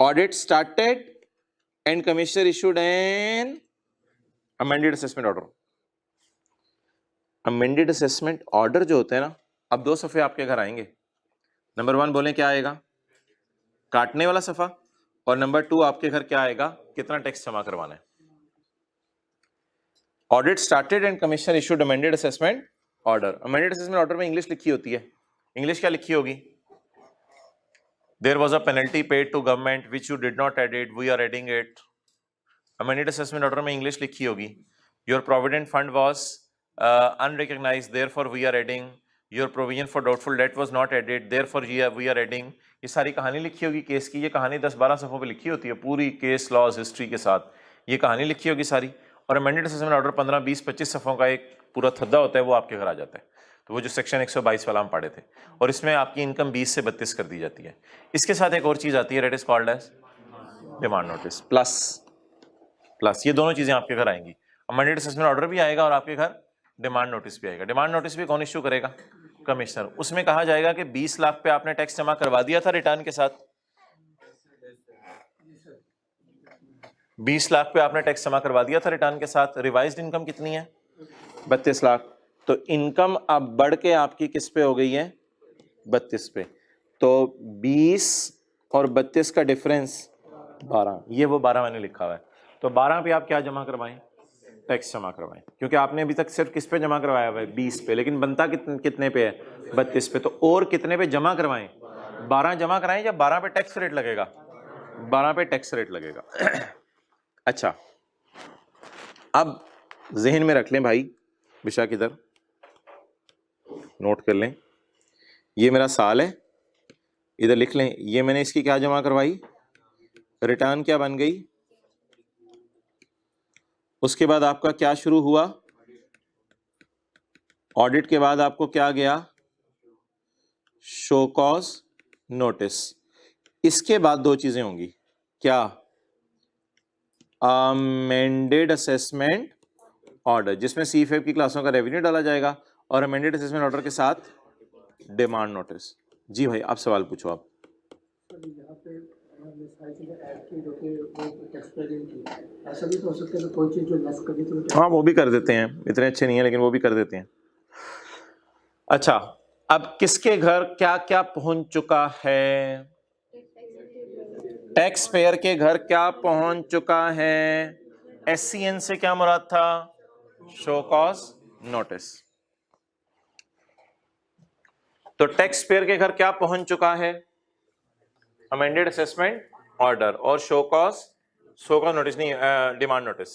audit started and commissioner issued an amended assessment order. Amended assessment order जो होते हैं ना, अब दो सफे आपके घर आएंगे। नंबर 1 बोलें क्या आएगा? काटने वाला सफा। और नंबर 2 आपके घर क्या आएगा? कितना टैक्स जमा करवाना है। Audit started and commissioner issued amended assessment order. Amended assessment order में इंग्लिश लिखी होती है। इंग्लिश क्या लिखी होगी? There was a penalty paid to government which you did not edit, we are adding it. Amended assessment order में English लिखी होगी, your provident fund was unrecognized, therefore we are adding, your provision for doubtful debt was not added, therefore we are adding। ये सारी कहानी लिखी होगी case की। ये कहानी 10-12 सफ़ों पे लिखी होती है, पूरी केस लॉज हिस्ट्री के साथ ये कहानी लिखी होगी सारी। और अमेंडेड असेसमेंट ऑर्डर 15, 20, 25 सफ़ों का एक पूरा थद्दा होता है, वो आपके घर आ जाता है। तो वो जो सेक्शन 122 वाला हम पढ़े थे, और इसमें आपकी इनकम 20 से 32 कर दी जाती है। इसके साथ एक और चीज़ आती है, that is called as demand notice plus. ये दोनों चीज़ें आपके घर आएंगी। अमेंडेड असेसमेंट ऑर्डर भी आएगा और आपके घर डिमांड नोटिस भी आएगा। डिमांड नोटिस भी कौन इश्यू करेगा? कमिश्नर। उसमें कहा जाएगा कि 20 लाख पे आपने टैक्स जमा करवा दिया था रिटर्न के साथ, 20 लाख पे आपने टैक्स जमा करवा दिया था रिटर्न के साथ। रिवाइज्ड इनकम कितनी है? 32 लाख। तो इनकम अब बढ़ के आपकी किस पे हो गई है? 32 पे। तो 20 और 32 का डिफरेंस 12, ये वो 12 मैंने लिखा हुआ है। तो 12 पे आप क्या जमा करवाएं? टैक्स जमा करवाएं, क्योंकि आपने अभी तक सिर्फ किस पे जमा करवाया हुआ है? 20 पे, लेकिन बनता कितने पे है? 32 पे। तो और कितने पे जमा करवाएं? 12 जमा कराएं, या 12 पे टैक्स रेट लगेगा? 12 पे टैक्स रेट लगेगा। अच्छा, अब जहन में रख लें भाई, विशा किधर नोट कर लें, ये मेरा साल है, इधर लिख लें, ये मैंने इसकी क्या जमा करवाई? रिटर्न क्या बन गई? उसके बाद आपका क्या शुरू हुआ? ऑडिट के बाद आपको क्या गया? Show cause notice. इसके बाद दो चीजें होंगी, क्या? अमेंडेड असेसमेंट ऑर्डर, जिसमें C5 की क्लासों का रेवेन्यू डाला जाएगा, और अमेंडेड असेसमेंट ऑर्डर के साथ डिमांड नोटिस। जी भाई, आप सवाल पूछो। आप हाँ, वो भी कर देते हैं, इतने अच्छे नहीं है लेकिन वो भी कर देते हैं। अच्छा, अब किसके घर क्या क्या पहुंच चुका है? टैक्स पेयर के घर क्या पहुंच चुका है? SCN से क्या मुराद था? Show cause notice. तो टैक्स पेयर के घर क्या पहुंच चुका है? अमेंडेड असेसमेंट ऑर्डर और शो कॉज नोटिस नहीं, डिमांड नोटिस।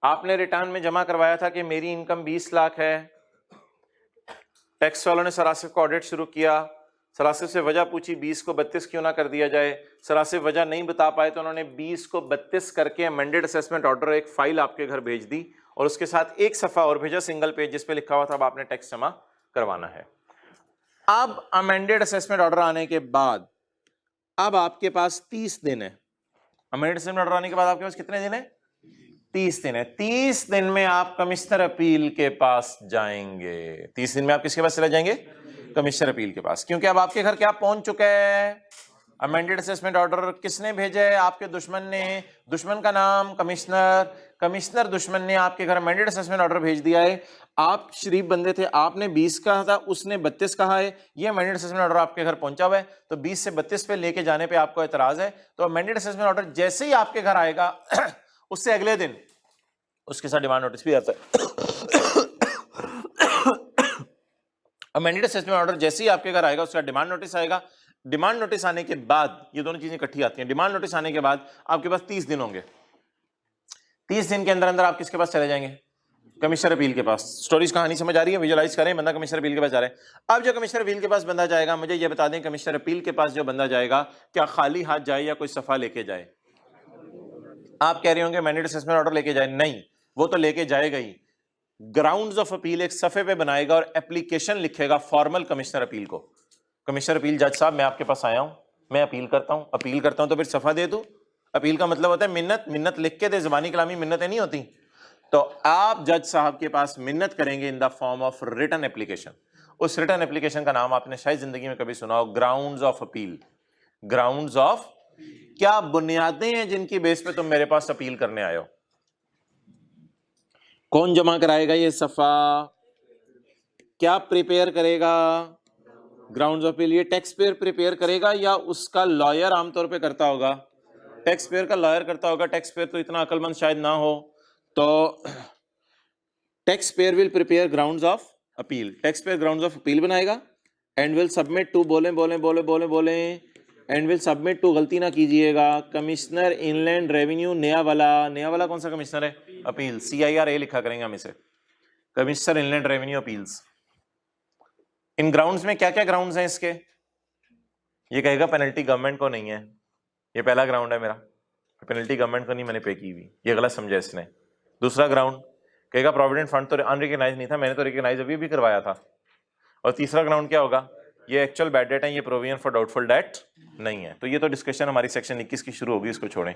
आपने रिटर्न में जमा करवाया था कि मेरी इनकम 20 लाख है। टैक्स वालों ने सरासिफ का ऑडिट शुरू किया, सरासिफ से वजह पूछी 20 को 32 क्यों ना कर दिया जाए। सरासिफ वजह नहीं बता पाए तो उन्होंने 20 को 32 करके अमेंडेड असेसमेंट ऑर्डर एक फाइल आपके घर भेज दी, और उसके साथ एक सफा और भेजा, सिंगल पेज, जिसपे लिखा हुआ था अब आपने टैक्स जमा करवाना है। अब अमेंडेड असेसमेंट ऑर्डर आने के बाद अब आपके पास 30 दिन है। अमेंडेड असेसमेंट ऑर्डर आने के बाद आपके पास कितने दिन है? 30 दिन है। 30 दिन में आप कमिश्नर अपील के पास जाएंगे। 30 दिन में आप किसके पास चले जाएंगे? कमिश्नर अपील के पास, क्योंकि अब आपके घर क्या पहुंच चुका है? अमेंडेड असेसमेंट ऑर्डर किसने भेजा है? आपके दुश्मन ने। दुश्मन का नाम कमिश्नर। कमिश्नर दुश्मन ने आपके घर अमेंडेड असेसमेंट ऑर्डर भेज दिया है। आप शरीफ बंदे थे, आपने 20 कहा था, उसने 32 कहा है। ये अमेंडेड असेसमेंट ऑर्डर आपके घर पहुंचा हुआ है, तो 20 से 32 पे लेके जाने पे आपको एतराज है, तो अमेंडेड असेसमेंट ऑर्डर जैसे ही आपके घर आएगा उससे अगले दिन उसके साथ डिमांड नोटिस भी आता है। अमेंडेड असेसमेंट ऑर्डर जैसे ही आपके घर आएगा उसका डिमांड नोटिस आएगा। डिमांड नोटिस आने के बाद ये दोनों चीजें इकट्ठी आती हैं। डिमांड नोटिस आने के बाद आपके पास 30 दिन होंगे। 30 दिन के अंदर अंदर आप किसके पास चले जाएंगे? कमिश्नर अपील के पास। स्टोरीज कहानी समझ आ रही है? विजुअलाइज करें, बंदा कमिश्नर अपील के पास जा रहा है। अब जो कमिश्नर अपील के पास बंदा जाएगा, मुझे ये बता दें, कमिश्नर अपील के पास जो बंदा जाएगा क्या खाली हाथ जाए या कोई सफा लेके जाए? आप कह रहे होंगे अमेंडेड असेसमेंट ऑर्डर लेके जाए। नहीं, वो तो लेके जाएगा ही। ग्राउंड्स ऑफ अपील एक सफे पे बनाएगा और एप्लीकेशन लिखेगा फॉर्मल कमिश्नर अपील को। कमिश्नर अपील जज साहब, मैं आपके पास आया हूं, मैं अपील करता हूं। अपील करता हूं तो फिर सफा दे दूं। अपील का मतलब होता है मिन्नत। मिन्नत लिख के दे, ज़बानी कलामी मिन्नतें नहीं होती। तो आप जज साहब के पास मिन्नत करेंगे in the form of written application. उस रिटन एप्लीकेशन का नाम आपने शायद जिंदगी में कभी सुना हो, grounds of appeal. Grounds of, क्या बुनियादें हैं जिनकी बेस पे तुम मेरे पास अपील करने आए हो? कौन जमा कराएगा ये सफा? क्या प्रिपेयर करेगा? Grounds of appeal. ये टैक्स पेयर प्रिपेयर करेगा या उसका लॉयर आमतौर पे करता होगा? टैक्स पेयर का लॉयर करता होगा। टैक्स पेयर तो इतना अक्लमंद शायद ना हो, तो tax payer will prepare grounds of appeal. Tax payer grounds of appeal बनाएगा एंड विल सबमिट टू, बोले एंड विल सबमिट टू, गलती ना कीजिएगा, कमिश्नर इनलैंड रेवेन्यू नया वाला कौन सा कमिश्नर है? अपील। CIRA लिखा करेंगे हम इसे, कमिश्नर इनलैंड रेवेन्यू अपील्स। इन ग्राउंड्स में क्या क्या ग्राउंड्स हैं इसके? ये कहेगा पेनल्टी गवर्नमेंट को नहीं है, ये पहला ग्राउंड है मेरा, पेनल्टी गवर्नमेंट को नहीं, मैंने पे की हुई, ये गलत समझा इसने। दूसरा ग्राउंड कहेगा प्रोविडेंट फंड तो अनरिकग्नाइज नहीं था, मैंने तो रिकग्नाइज अभी भी करवाया था। और तीसरा ग्राउंड क्या होगा? ये एक्चुअल बैड डेट है, ये प्रोविजन फॉर डाउटफुल डेट नहीं है। तो ये तो डिस्कशन हमारी सेक्शन 21 की शुरू होगी, इसको छोड़ें।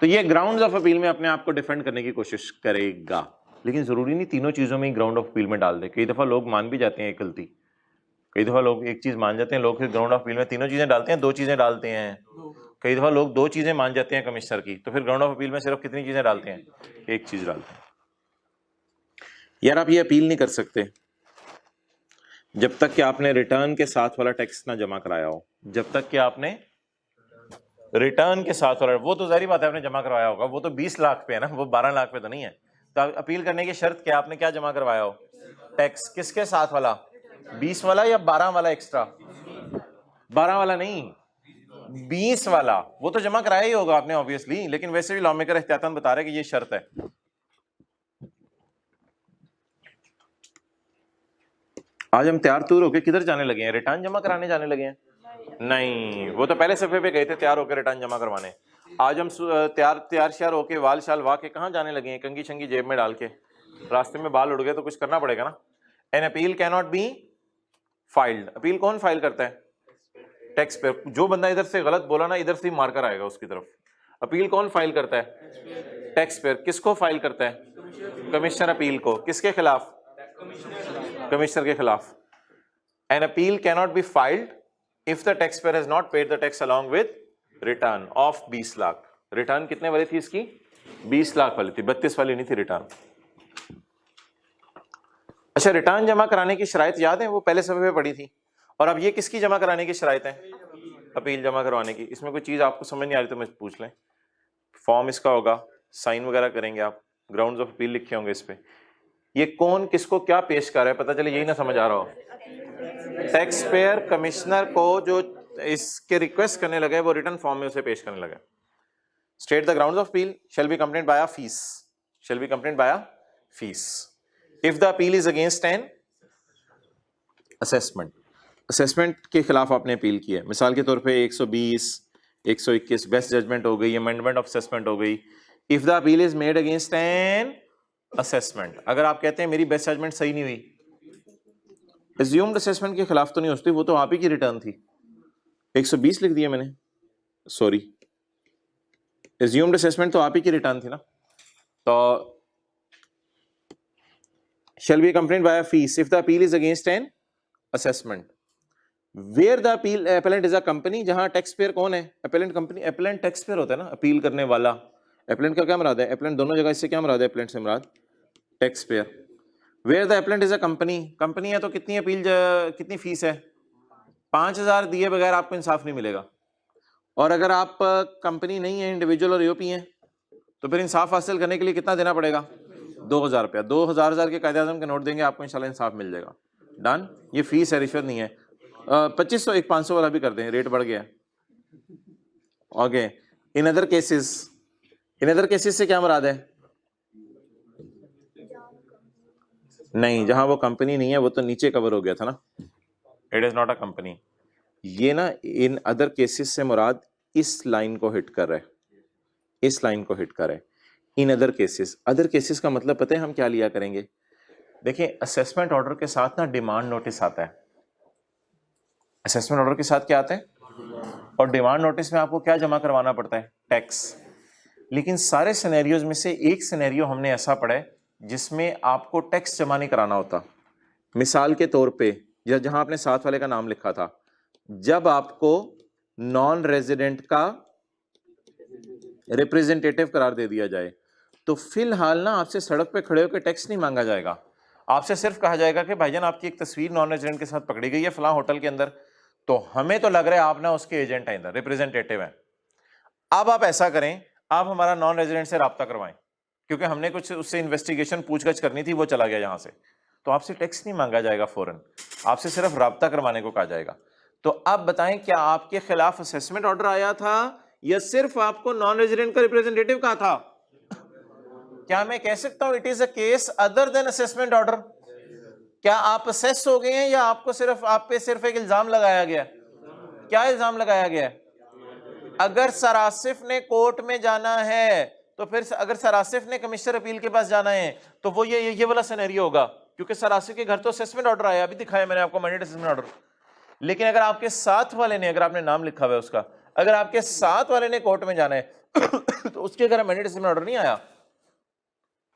तो ये ग्राउंड्स ऑफ अपील में अपने आप को डिफेंड करने की कोशिश करेगा, लेकिन जरूरी नहीं तीनों चीजों में ही ग्राउंड ऑफ अपील में डाल दे। कई दफा लोग मान भी जाते हैं एक गलती, कई दफा लोग एक चीज मान जाते हैं, लोग फिर ग्राउंड ऑफ अपील में तीनों चीजें डालते हैं, 2 चीजें डालते हैं। कई दफा लोग 2 चीजें मान जाते हैं कमिश्नर की, तो फिर ग्राउंड ऑफ अपील में सिर्फ कितनी चीजें डालते हैं? 1 चीज डालते हैं। यार आप ये अपील नहीं कर सकते जब तक कि आपने रिटर्न के साथ वाला टैक्स ना जमा कराया हो। जब तक कि आपने रिटर्न के साथ वाला, वो तो जाहिर बात है आपने जमा करवाया होगा, वो तो 20 लाख पे है ना, वो 12 लाख पे तो नहीं है। तो अपील करने की शर्त क्या, आपने क्या जमा करवाया हो? टैक्स। किसके साथ वाला? 20 वाला या 12 वाला एक्स्ट्रा? 12 वाला नहीं, 20 वाला। वो तो जमा कराया ही होगा आपने ऑब्वियसली, लेकिन वैसे भी लॉ मेकर एहतियातन बता रहे हैं कि ये शर्त है। आज हम तैयार तूर होके किधर जाने लगे हैं? रिटर्न जमा कराने जाने लगे हैं? नहीं, वो तो पहले सफे पे गए थे तैयार होकर रिटर्न जमा करवाने। आज हम तैयार श्यार होके वाल शाल वाह के कहाँ जाने लगे हैं? कंगी शंगी जेब में डाल के। रास्ते में बाल उड़ गए तो कुछ करना पड़ेगा ना। An appeal can not be filed. Appeal कौन फाइल करता है? Tax payer. जो बंदा इधर से गलत बोला ना, इधर से ही मारकर आएगा उसकी तरफ। अपील कौन फाइल करता है? Tax payer. किसको फाइल करता है? कमिश्नर अपील को। किसके खिलाफ? कमिश्नर के खिलाफ। An appeal cannot be filed if the taxpayer has not paid the tax along with return of 20 lakh. Return कितने वाली थी इसकी? 20 लाख वाली थी, 32 वाली नहीं थी रिटर्न। अच्छा, रिटर्न जमा कराने की शराइत याद है? वो पहले सफे पे पड़ी थी। और अब ये किसकी जमा कराने की शराइत है? अपील जमा करवाने की। इसमें कोई चीज आपको समझ नहीं आ रही तो मैं पूछ लें। फॉर्म इसका होगा, साइन वगैरह करेंगे आप, ग्राउंड्स ऑफ अपील लिखे होंगे इस पे। ये कौन किसको क्या पेश कर रहा है, पता चले यही ना समझ आ रहा हो। टैक्स पेयर कमिश्नर को जो इसके रिक्वेस्ट करने लगे वो रिटर्न फॉर्म में उसे पेश करने लगे। State the grounds of appeal shall be complaint by a fees, shall be complaint by a fees if the appeal is against an assessment. Assessment के खिलाफ आपने अपील की है, मिसाल के तौर पे 120, 121 बेस्ट जजमेंट हो गई, अमेंडमेंट ऑफ असेसमेंट हो गई। If the appeal is made against an assessment, अगर आप कहते हैं मेरी बेस्ट जजमेंट सही नहीं हुई, एज्यूम्ड असेसमेंट के खिलाफ तो नहीं होती, वो तो आप ही की रिटर्न थी। 120 लिख दिया मैंने, सॉरी, एज्यूम्ड असेसमेंट तो आप ही की रिटर्न थी ना। तो shall be complained by a fees if the appeal is against an assessment। Where the appeal appellant is a company, जहां टैक्स पेयर कौन है? Appellant company. Appellant tax payer होता है ना, अपील करने वाला। अपेलेंट का क्या मुराद है? अपेलेंट दोनों जगह इससे क्या मुराद है? अपेलेंट से मुराद tax payer. Where the appellant is a company, company है तो कितनी अपील कितनी फीस है? 5,000 दिए बगैर आपको इंसाफ नहीं मिलेगा। और अगर आप कंपनी नहीं है, इंडिविजुअल और यूपी हैं, तो फिर इंसाफ हासिल करने के लिए कितना देना पड़ेगा? 2,000 रुपया। 2,000 के कायदे आज़म के नोट देंगे आपको, इंशाल्लाह इंसाफ मिल जाएगा। डन। ये फीस है, रिश्वत नहीं है। 2500 एक 500 वाला भी कर दें, रेट बढ़ गया है। Okay. In other cases, in other cases से क्या मुराद है? नहीं, जहां वो कंपनी नहीं है वो तो नीचे कवर हो गया था ना, it is not a company. ये ना इन अदर केसेस से मुराद इस लाइन को हिट कर रहा है, इस लाइन को हिट कर रहा है। In other cases, other cases का मतलब पता है हम क्या लिया करेंगे? देखिए, असेसमेंट ऑर्डर के साथ ना डिमांड नोटिस आता है। असेसमेंट ऑर्डर के साथ क्या आता है? और डिमांड नोटिस में आपको क्या जमा करवाना पड़ता है? टैक्स। लेकिन सारे सिनेरियोज में से एक सिनेरियो हमने ऐसा पढ़ा है जिसमें आपको टैक्स जमा नहीं कराना होता। मिसाल के तौर पे, या जहां आपने साथ वाले का नाम लिखा था, जब आपको नॉन रेजिडेंट का रिप्रेजेंटेटिव करार दे दिया जाए, तो फिलहाल ना आपसे सड़क पे खड़े होकर टैक्स नहीं मांगा जाएगा। आपसे सिर्फ कहा जाएगा कि भाईजान आपकी एक तस्वीर नॉन रेजिडेंट के साथ पकड़ी गई है फलां होटल के अंदर, तो हमें तो लग रहा है आप ना उसके एजेंट हैं, इधर रिप्रेजेंटेटिव हैं। अब आप ऐसा करें, आप हमारा नॉन रेजिडेंट से राब्ता करवाएं, क्योंकि हमने कुछ उससे इन्वेस्टिगेशन पूछगछ करनी थी, वो चला गया यहाँ से, तो आपसे टैक्स नहीं मांगा जाएगा फौरन, आपसे सिर्फ राब्ता करवाने को कहा जाएगा। तो अब बताएं, क्या आपके खिलाफ असेसमेंट ऑर्डर आया था या सिर्फ आपको नॉन रेजिडेंट का रिप्रेजेंटेटिव कहा था? क्या मैं कह सकता हूं it is a case other than assessment order? क्या आप असेस हो गए हैं या आपको सिर्फ, आप पे सिर्फ एक इल्जाम लगाया गया? क्या इल्जाम लगाया गया? अगर सरासिफ ने कोर्ट में जाना है, तो फिर अगर सरासिफ ने कमिश्नर अपील के पास जाना है, तो वो ये वाला सिनेरियो होगा, क्योंकि सरासिफ के घर तो असेसमेंट ऑर्डर आया, अभी दिखाया मैंने आपको मैंडेट असेसमेंट ऑर्डर। लेकिन अगर आपके साथ वाले ने, अगर आपने नाम लिखा हुआ है उसका, अगर आपके साथ वाले ने कोर्ट में जाना है तो उसके घर मैंडेट असेसमेंट ऑर्डर नहीं आया,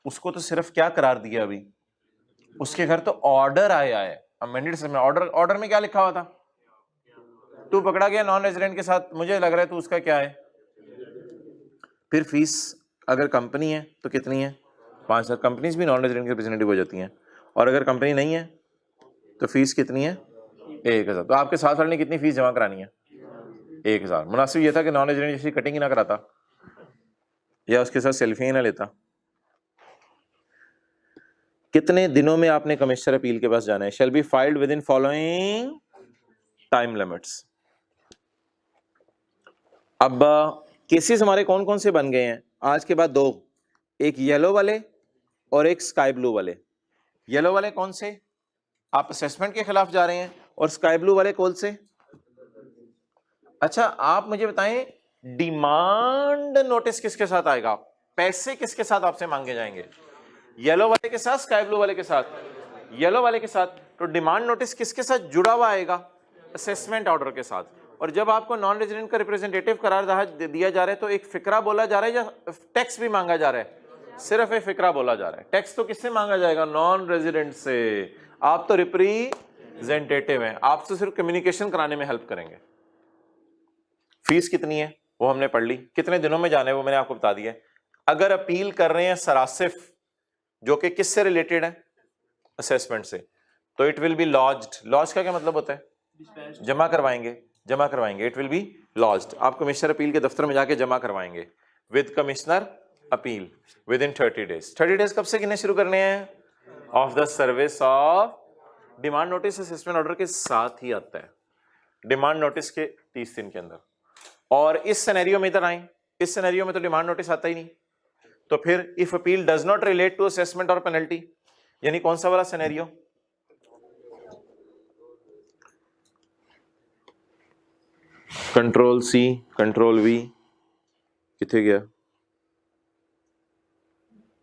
उसको तो सिर्फ क्या करार दिया अभी, उसके घर तो ऑर्डर आया है। अमेंडेड असेसमेंट ऑर्डर, ऑर्डर में क्या लिखा हुआ था? तू पकड़ा गया नॉन रेजिडेंट के साथ, मुझे लग रहा है तू उसका क्या है। फिर फीस अगर कंपनी है तो कितनी है? 5,000। कंपनीज भी नॉन रेजिडेंट के रिप्रेजेंटेटिव हो जाती हैं। और अगर कंपनी नहीं है तो फीस कितनी है? 1,000। तो आपके साथ वाले ने कितनी फीस जमा करानी है? 1,000। मुनासिब ये था कि नॉन रेजिडेंट जैसी कटिंग ही ना कराता या उसके साथ सेल्फी ही ना लेता। कितने दिनों में आपने कमिश्नर अपील के पास जाना है? Shall be filed with in following time limits. अब केसेस हमारे कौन कौन से बन गए हैं आज के बाद? 2, एक येलो वाले और एक स्काई ब्लू वाले। येलो वाले कौन से? आप असेसमेंट के खिलाफ जा रहे हैं। और स्काई ब्लू वाले कौन से? अच्छा, आप मुझे बताएं, डिमांड नोटिस किसके साथ आएगा? पैसे किसके साथ आपसे मांगे जाएंगे? येलो वाले के साथ, स्काई ब्लू वाले के साथ? येलो वाले के साथ। तो डिमांड नोटिस किसके साथ जुड़ा हुआ आएगा? असेसमेंट ऑर्डर के साथ। और जब आपको नॉन रेजिडेंट का रिप्रेजेंटेटिव करार दिया जा रहा है, तो एक फिक्रा बोला जा रहा है या टैक्स भी मांगा जा रहा है? सिर्फ एक फिक्रा बोला जा रहा है। टैक्स तो किससे मांगा जाएगा? नॉन रेजिडेंट से। आप तो रिप्रेजेंटेटिव हैं, आप तो सिर्फ कम्युनिकेशन कराने में हेल्प करेंगे। फीस कितनी है वो हमने पढ़ ली, कितने दिनों में जाना है वो मैंने आपको बता दिया। अगर अपील कर रहे हैं सरासिफ, जो कि किससे रिलेटेड है? असेसमेंट से, तो it will be lodged. Lodge का क्या मतलब होता है? जमा करवाएंगे, जमा करवाएंगे। It will be lodged. आप कमिश्नर अपील के दफ्तर में जाके जमा करवाएंगे with commissioner appeal within 30 days. 30 days कब से गिनने शुरू करने हैं? Of the service of demand notice. Assessment order के साथ ही आता है, डिमांड नोटिस के 30 दिन के अंदर। और इस सिनेरियो में इधर आए, इस सिनेरियो में तो डिमांड नोटिस आता ही नहीं। तो फिर if appeal does not relate to assessment और पेनल्टी, यानी कौन सा वाला scenario? Control C, control V, किथे गया?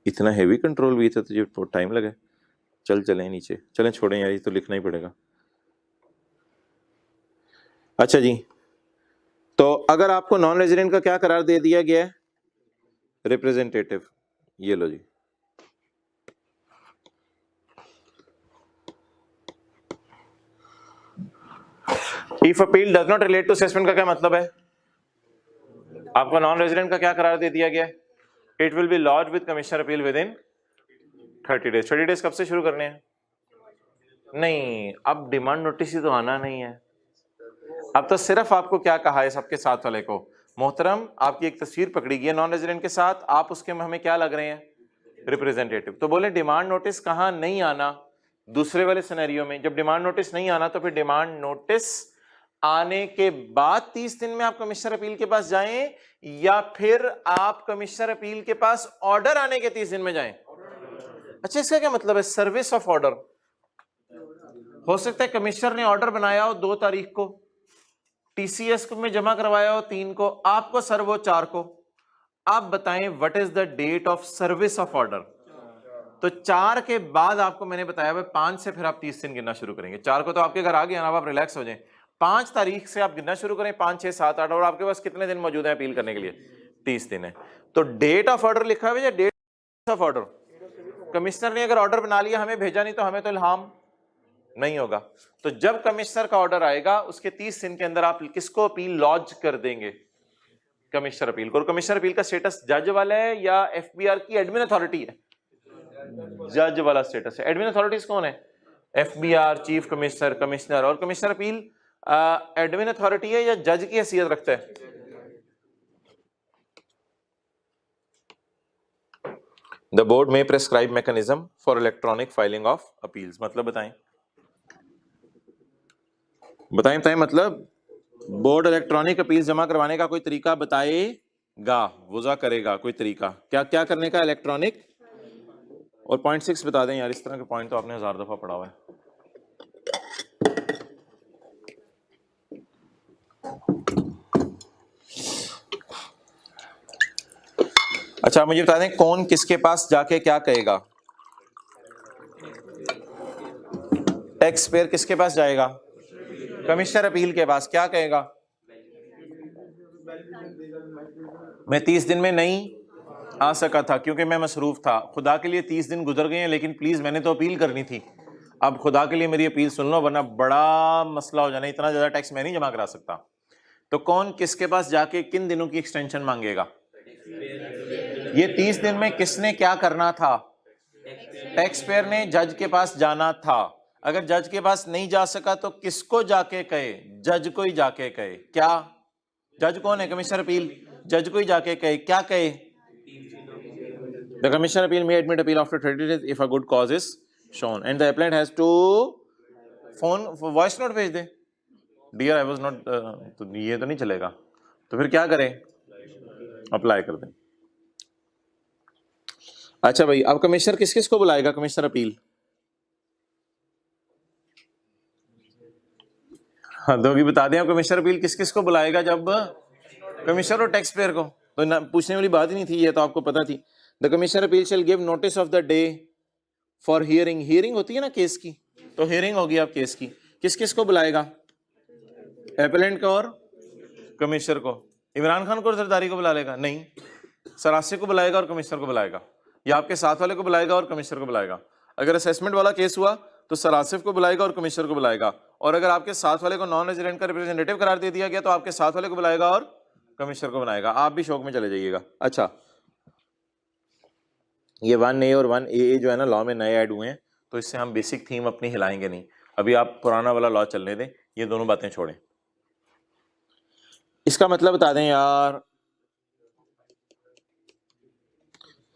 इतना हेवी कंट्रोल वी था तुझे तो टाइम लगा। चलें नीचे, चलें छोड़ें यार, ये तो लिखना ही पड़ेगा। अच्छा जी, तो अगर आपको नॉन रेजिडेंट का क्या करार दे दिया गया है? रिप्रेजेंटेटिव। ये लो जी, if appeal does not relate to assessment का क्या मतलब है? आपको नॉन रेजिडेंट का क्या करार दे दिया गया? It will be lodge with commissioner appeal within 30 days. 30 days कब से शुरू करने हैं? नहीं, अब डिमांड नोटिस ही तो आना नहीं है। अब तो सिर्फ आपको क्या कहा है सबके साथ वाले को, मोहतरम आपकी एक तस्वीर पकड़ी गई है नॉन रेजिडेंट के साथ, आप उसके में हमें क्या लग रहे हैं? रिप्रेजेंटेटिव। तो बोले डिमांड नोटिस कहाँ नहीं आना? दूसरे वाले सिनेरियो में जब डिमांड नोटिस नहीं आना तो फिर डिमांड नोटिस आने के बाद 30 दिन में आप कमिश्नर अपील के पास जाएं, या फिर आप कमिश्नर अपील के पास ऑर्डर आने के 30 दिन में जाएं? अच्छा, इसका क्या मतलब है? Service of order. हो सकता है कमिश्नर ने ऑर्डर बनाया हो 2 तारीख को, टीसीएस में जमा करवाया हो 3 को, आपको सर वो 4 को। आप बताएं what is the date of service of order? तो 4 के बाद आपको मैंने बताया भाई 5 से फिर आप 30 दिन गिनना शुरू करेंगे। 4 को तो आपके घर आ गया ना, आप रिलैक्स हो जाएं। 5 तारीख से आप गिनना शुरू करें, 5, 6, 7, 8, और आपके पास कितने दिन मौजूद है अपील करने के लिए? 30 दिन है। तो डेट ऑफ ऑर्डर लिखा हुआ है या डेट ऑफ ऑर्डर? कमिश्नर ने अगर ऑर्डर बना लिया, हमें भेजा नहीं, तो हमें तो इल्हाम नहीं होगा। तो जब कमिश्नर का ऑर्डर आएगा उसके 30 दिन के अंदर आप किसको अपील लॉन्च कर देंगे? कमिश्नर अपील को। और कमिश्नर अपील का स्टेटस जज वाला है या एफबीआर की एडमिन अथॉरिटी है? जज वाला स्टेटस है। एडमिन अथॉरिटीज कौन है? FBR, chief commissioner, commissioner. और कमिश्नर अपील एडमिन अथॉरिटी है या जज की हैसियत रखता है? द बोर्ड में prescribe mechanism for electronic filing of appeals. मतलब बताएं मतलब बोर्ड इलेक्ट्रॉनिक अपील जमा करवाने का कोई तरीका बताएगा, वज़ा करेगा कोई तरीका, क्या क्या करने का? इलेक्ट्रॉनिक। और पॉइंट 6 बता दें यार, इस तरह के पॉइंट तो आपने 1000 दफा पढ़ा हुआ है। अच्छा, मुझे बता दें कौन किसके पास जाके क्या कहेगा? टैक्स पेयर किसके पास जाएगा? कमिश्नर अपील के पास। क्या कहेगा? मैं 30 दिन में नहीं आ सका था क्योंकि मैं मसरूफ था। खुदा के लिए 30 दिन गुजर गए हैं, लेकिन प्लीज मैंने तो अपील करनी थी। अब खुदा के लिए मेरी अपील सुन लो, वरना बड़ा मसला हो जाना। इतना ज्यादा टैक्स मैं नहीं जमा करा सकता। तो कौन किसके पास जाके किन दिनों की एक्सटेंशन मांगेगा? ये 30 दिन में किसने क्या करना था? टैक्स पेयर ने जज के पास जाना था। अगर जज के पास नहीं जा सका तो किसको जाके कहे? जज को ही जाके कहे। क्या? जज कौन है? Commissioner appeal. जज को ही जाके कहे। क्या कहे? The commissioner appeal may admit appeal after 30 days if a good cause is shown and the appellant has to phone voice note भेज दे, dear I was not तो ये तो नहीं चलेगा। तो फिर क्या करें? अप्लाई कर दें। अच्छा भाई, अब कमिश्नर किस किस को बुलाएगा? Commissioner appeal. हाँ, तो अभी बता दें आप कमिश्नर अपील किस किस को बुलाएगा? जब कमिश्नर और टैक्स पेयर को। तो पूछने वाली बात ही नहीं थी, ये तो आपको पता थी। The commissioner appeal shell give notice of the day for hearing. Hearing होती है ना केस की, तो हियरिंग होगी आप केस की। किस किस को बुलाएगा? एपेलेंट को और कमिश्नर को। इमरान खान को और जरदारी को बुला लेगा? नहीं, सरासे को बुलाएगा और कमिश्नर को बुलाएगा, या आपके साथ वाले को बुलाएगा और कमिश्नर को बुलाएगा। अगर असेसमेंट वाला केस हुआ तो सरासिफ को बुलाएगा और कमिश्नर को बुलाएगा, और अगर आपके साथ वाले को नॉन रेजिडेंट का रिप्रेजेंटेटिव करार दे दिया गया तो आपके साथ वाले को बुलाएगा और कमिश्नर को बनाएगा। आप भी शौक में चले जाइएगा। अच्छा, ये 1A और 1AA जो है ना लॉ में नए ऐड हुए हैं, तो इससे हम बेसिक थीम अपनी हिलाएंगे नहीं। अभी आप पुराना वाला लॉ चलने दें, ये दोनों बातें छोड़ें। इसका मतलब बता दें यार,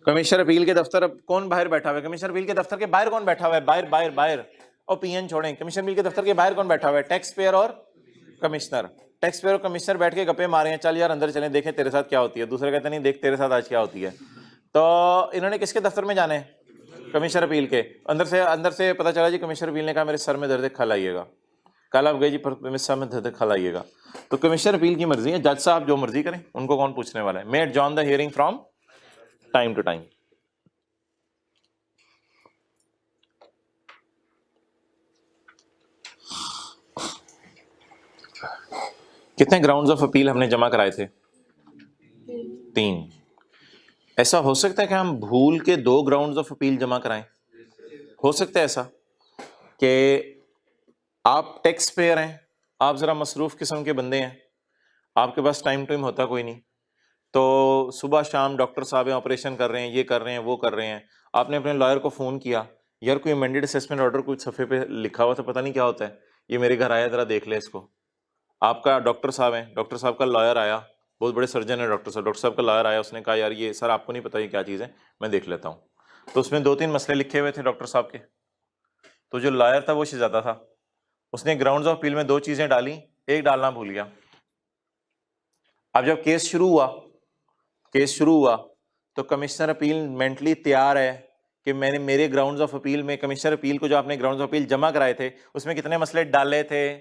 कमिश्नर अपील के दफ्तर, अब कौन बाहर बैठा हुआ है? कमिश्नर अपील के दफ्तर के बाहर कौन बैठा हुआ है? बाहर बाहर बाहर। और पीएन छोड़ें, कमिश्नर अपील के दफ्तर के बाहर कौन बैठा हुआ है? टैक्स पेयर और कमिश्नर। टैक्स पेयर और कमिश्नर बैठ के गप्पे मारे हैं, चल यार अंदर चलें देखें तेरे साथ क्या होती है। दूसरे कहते नहीं, देख तेरे साथ आज क्या होती है। तो इन्होंने किसके दफ्तर में जाना है? कमिश्नर अपील के। अंदर से पता चला जी कमिश्नर अपील ने कहा मेरे सर में दर्द है, खल आइएगा। कल आप गए जी मेरे सर में दर्द है, खल आइएगा। तो कमिश्नर अपील की मर्जी है, जज साहब जो मर्जी करें, उनको कौन पूछने वाला है? May adjourn the hearing from time to time. कितने ग्राउंड्स ऑफ अपील हमने जमा कराए थे? 3। ऐसा हो सकता है कि हम भूल के 2 ग्राउंड्स ऑफ अपील जमा कराएं? हो सकता है ऐसा कि आप टैक्स पेयर हैं आप ज़रा मसरूफ़ किस्म के बंदे हैं, आपके पास टाइम टाइम होता कोई नहीं, तो सुबह शाम डॉक्टर साहब हैं, ऑपरेशन कर रहे हैं, ये कर रहे हैं, वो कर रहे हैं, आपने अपने लॉयर को फ़ोन किया, यार कोई अमेंडेड असेसमेंट ऑर्डर कुछ सफ़े पे लिखा हुआ तो पता नहीं क्या होता है, ये मेरे घर आया ज़रा देख ले इसको। आपका डॉक्टर साहब हैं, डॉक्टर साहब का लॉयर आया, बहुत बड़े सर्जन है डॉक्टर साहब का लॉयर आया, उसने कहा यार ये सर आपको नहीं पता ये क्या चीज़ है, मैं देख लेता हूँ। तो उसमें 2-3 मसले लिखे हुए थे डॉक्टर साहब के। तो जो लॉयर था वो शहजादा था, उसने ग्राउंड्स ऑफ अपील में 2 चीज़ें डाली, एक डालना भूल गया। अब जब केस शुरू हुआ तो कमिश्नर अपील मेंटली तैयार है कि मैंने मेरे ग्राउंड्स ऑफ अपील में, कमिश्नर अपील को जो आपने ग्राउंड्स ऑफ अपील जमा कराए थे उसमें कितने मसले डाले थे?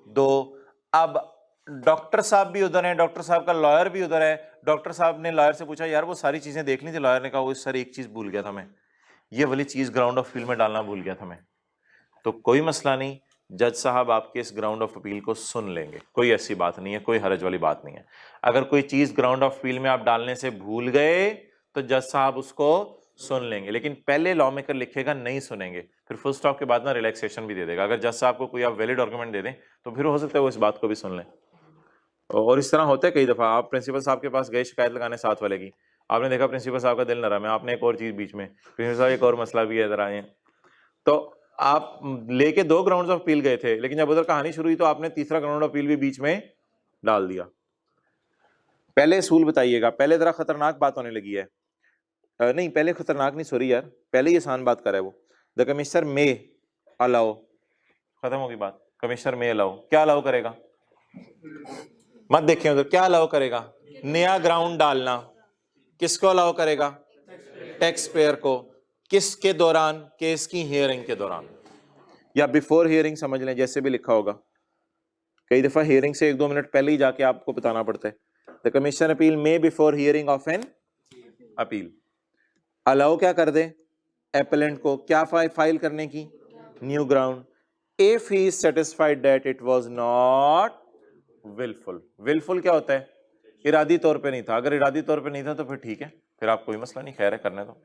2। अब डॉक्टर साहब भी उधर हैं, डॉक्टर साहब का लॉयर भी उधर है, डॉक्टर साहब ने लॉयर से पूछा यार वो सारी चीजें देख ली थी, लॉयर ने कहा वो सर एक चीज भूल गया था मैं, ये वाली चीज ग्राउंड ऑफ अपील में डालना भूल गया था मैं। तो कोई मसला नहीं, जज साहब आपके इस ग्राउंड ऑफ अपील को सुन लेंगे, कोई ऐसी बात नहीं है, कोई हरज वाली बात नहीं है। अगर कोई चीज ग्राउंड ऑफ अपील में आप डालने से भूल गए तो जज साहब उसको सुन लेंगे, लेकिन पहले लॉ मेकर लिखेगा नहीं सुनेंगे, फिर फुल स्टॉप के बाद ना रिलैक्सेशन भी दे देगा। अगर जज साहब को कोई आप वैलिड आर्गुमेंट दे दें तो फिर हो सकता है वो इस बात को भी सुन लें। और इस तरह होता है कई दफा, आप प्रिंसिपल साहब के पास गए शिकायत लगाने साथ वाले की, आपने देखा प्रिंसिपल साहब का दिल नरम है, आपने एक और चीज बीच में, प्रिंसिपल साहब एक और मसला भी है इधर आए, तो आप लेके 2 ग्राउंड्स ऑफ अपील गए थे, लेकिन जब उधर कहानी शुरू हुई तो आपने तीसरा ग्राउंड ऑफ अपील भी बीच में डाल दिया। पहले असूल बताइएगा, पहले जरा खतरनाक बात होने लगी है, नहीं पहले खतरनाक नहीं, सॉरी यार, पहले ही आसान बात कर रहा है वो। द कमिश्नर मे अलाउ, खत्म होगी बात, कमिश्नर मे अलाउ, क्या अलाउ करेगा? मत देखें उधर, क्या अलाउ करेगा? नया ग्राउंड डालना। किसको अलाउ करेगा? टैक्स पेयर को। किसके दौरान? केस की हियरिंग के दौरान, या बिफोर हियरिंग समझ लें, जैसे भी लिखा होगा। कई दफा हियरिंग से 1-2 मिनट पहले ही जाके आपको बताना पड़ता है। The commissioner appeal may before hearing of an appeal. Allow क्या कर दे एपेलेंट को, क्या फाइल करने की? New ground. If he is satisfied that it was not wilful. Wilful क्या होता है? इरादी तौर पे नहीं था। अगर इरादी तौर पे नहीं था तो फिर ठीक है, फिर आप कोई मसला नहीं, खैर है, करने दो।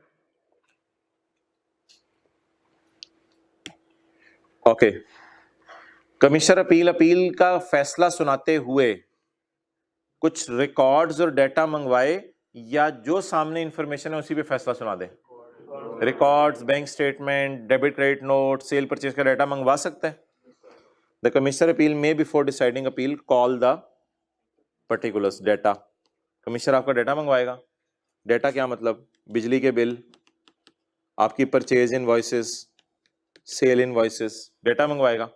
ओके, कमिश्नर अपील का फैसला सुनाते हुए कुछ रिकॉर्ड्स और डेटा मंगवाए, या जो सामने इंफॉर्मेशन है उसी पे फैसला सुना दे? Records, bank statement, debit credit note, sale purchase का डेटा मंगवा सकता है। The commissioner appeal may before deciding appeal call the particulars data. Commissioner आपका डेटा मंगवाएगा। डेटा क्या मतलब? बिजली के बिल, आपकी purchase invoices, sale invoices, data मंगवाएगा।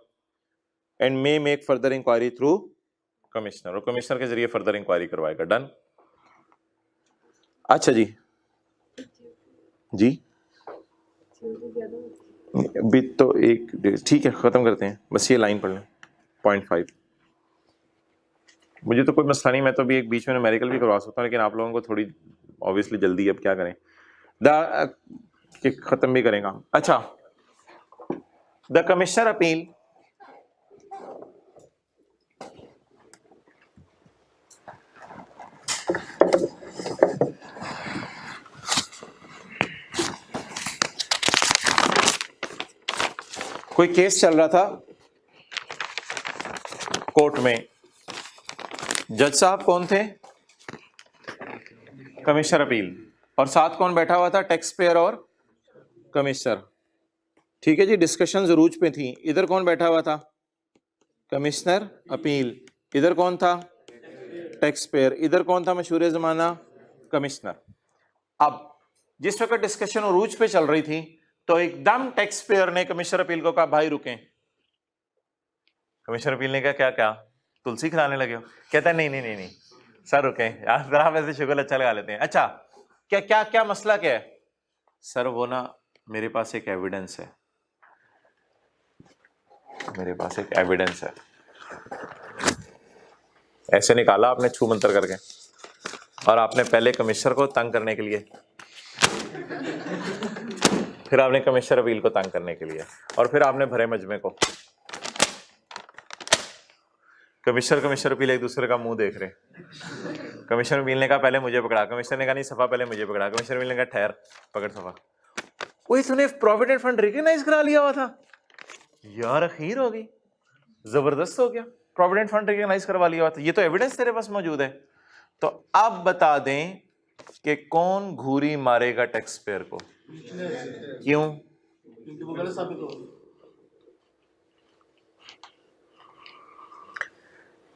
And may make further inquiry through commissioner, और कमिश्नर के जरिए फर्दर इंक्वायरी करवाएगा। डन। अच्छा जी, जी भी तो एक, ठीक है, खत्म करते हैं, बस ये लाइन पढ़ लें। 0.5 मुझे तो कोई मसला नहीं, मैं तो भी एक बीच में न्यूमेरिकल भी करवा सकता हूँ, लेकिन आप लोगों को थोड़ी ऑब्वियसली जल्दी है, अब क्या करें, खत्म भी करेगा। अच्छा, द कमिश्नर अपील कोई केस चल रहा था कोर्ट में, जज साहब कौन थे? कमिश्नर अपील, और साथ कौन बैठा हुआ था? टैक्स पेयर और कमिश्नर। ठीक है जी, डिस्कशन जरूर पे थी। इधर कौन बैठा हुआ था? Commissioner appeal. इधर कौन था? Tax payer. इधर कौन था मशहूर जमाना? कमिश्नर। अब जिस वक्त डिस्कशन उरूज पे चल रही थी तो एकदम टैक्स पेयर ने कमिश्नर अपील को कहा भाई रुकें। कमिश्नर अपील ने कहा क्या क्या तुलसी खिलाने लगे हो? कहता है नहीं नहीं नहीं नहीं सर रुकें, जरा वैसे शुगर अच्छा लगा लेते हैं। अच्छा क्या क्या क्या मसला क्या है? सर वो ना मेरे पास एक एविडेंस है, मेरे पास एक एविडेंस है। ऐसे निकाला आपने छू मंतर करके, और आपने पहले कमिश्नर को तंग करने के लिए, फिर आपने कमिश्नर अपील को तंग करने के लिए, और फिर आपने भरे मजमे को। कमिश्नर अपील एक दूसरे का मुंह देख रहे। कमिश्नर अपील ने कहा पहले मुझे पकड़ा, कमिश्नर ने कहा नहीं सफा पहले मुझे पकड़ा, कमिश्नर अपील ने कहा ठहर पकड़ सफा। वो तूने प्रोविडेंट फंड रिकग्नाइज करा लिया हुआ था यार, अखीर हो गई, जबरदस्त हो गया। प्रोविडेंट फंड रिकॉग्नाइज करवा लिया हुआ था, ये तो एविडेंस तेरे पास मौजूद है। तो अब बता दें कि कौन घूरी मारेगा टैक्स पेयर को, क्यों? क्योंकि वो गलत साबित हो।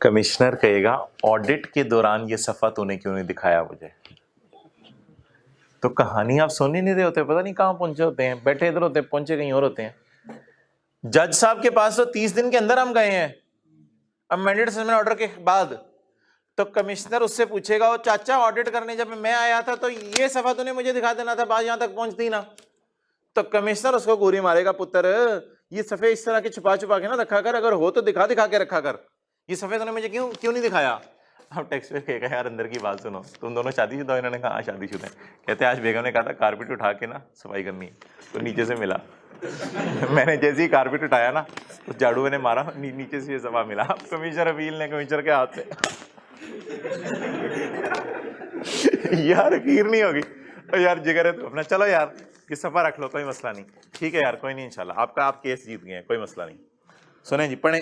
कमिश्नर कहेगा ऑडिट के दौरान ये सफा तूने क्यों नहीं दिखाया मुझे। तो कहानी आप सुन ही नहीं रहे होते, पता नहीं कहां पहुंचे होते हैं, बैठे इधर होते हैं, पहुंचे कहीं और होते हैं। जज साहब के पास तो 30 दिन के अंदर हम गए हैं अमेंडेड असेसमेंट ऑर्डर के बाद। तो कमिश्नर उससे पूछेगा, वो चाचा ऑडिट करने जब मैं आया था तो ये सफा तूने मुझे दिखा देना था, बात यहां तक पहुंचती ना। तो कमिश्नर उसको गोली मारेगा, पुत्र ये सफे इस तरह के छुपा छुपा के ना रखा कर, अगर हो तो दिखा दिखा के रखा कर, ये सफे तूने मुझे क्यों क्यों नहीं दिखाया। अब टैक्स पेयर कहेगा यार अंदर की बात सुनो, तुम दोनों शादीशुदा हो? इन्होंने कहा शादीशुदा है। कहते हैं आज बेगम ने कहा था कारपेट उठा के ना सफाई करनी है, तो नीचे से मिला मैंने जैसे ही कारपेट उठाया ना उस झाड़ू मैंने मारा, नीचे से ये सफा मिला। कमिश्नर अपील ने कमिश्नर के हाथ से यार यकीन नहीं होगी, तो यार जिगर है तो अपना, चलो यार ये सफा रख लो, कोई मसला नहीं, ठीक है यार कोई नहीं, इंशाल्लाह आपका आप केस जीत गए, कोई मसला नहीं। सुने जी, पढ़े।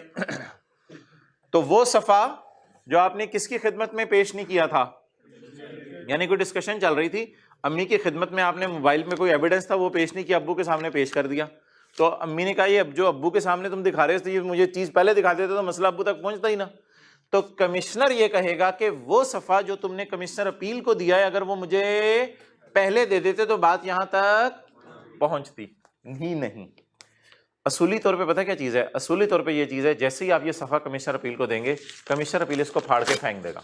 तो वो सफा जो आपने किसकी खिदमत में पेश नहीं किया था, यानी कोई डिस्कशन चल रही थी, अम्मी की खिदमत में आपने मोबाइल में कोई एविडेंस था वो पेश नहीं किया, अब्बू के सामने पेश कर दिया। तो अम्मी ने कहा ये जो अब्बू के सामने तुम दिखा रहे थे ये मुझे चीज पहले दिखा देते तो मसला अब्बू तक पहुंचता ही ना। तो कमिश्नर ये कहेगा कि वो सफा जो तुमने कमिश्नर अपील को दिया है अगर वो मुझे पहले दे देते तो बात यहां तक पहुंचती ही नहीं। असूली तौर पे पता है क्या चीज है, असूली तौर पे ये चीज है, जैसे ही आप ये सफा कमिश्नर अपील को देंगे, कमिश्नर अपील इसको फाड़ के फेंक देगा।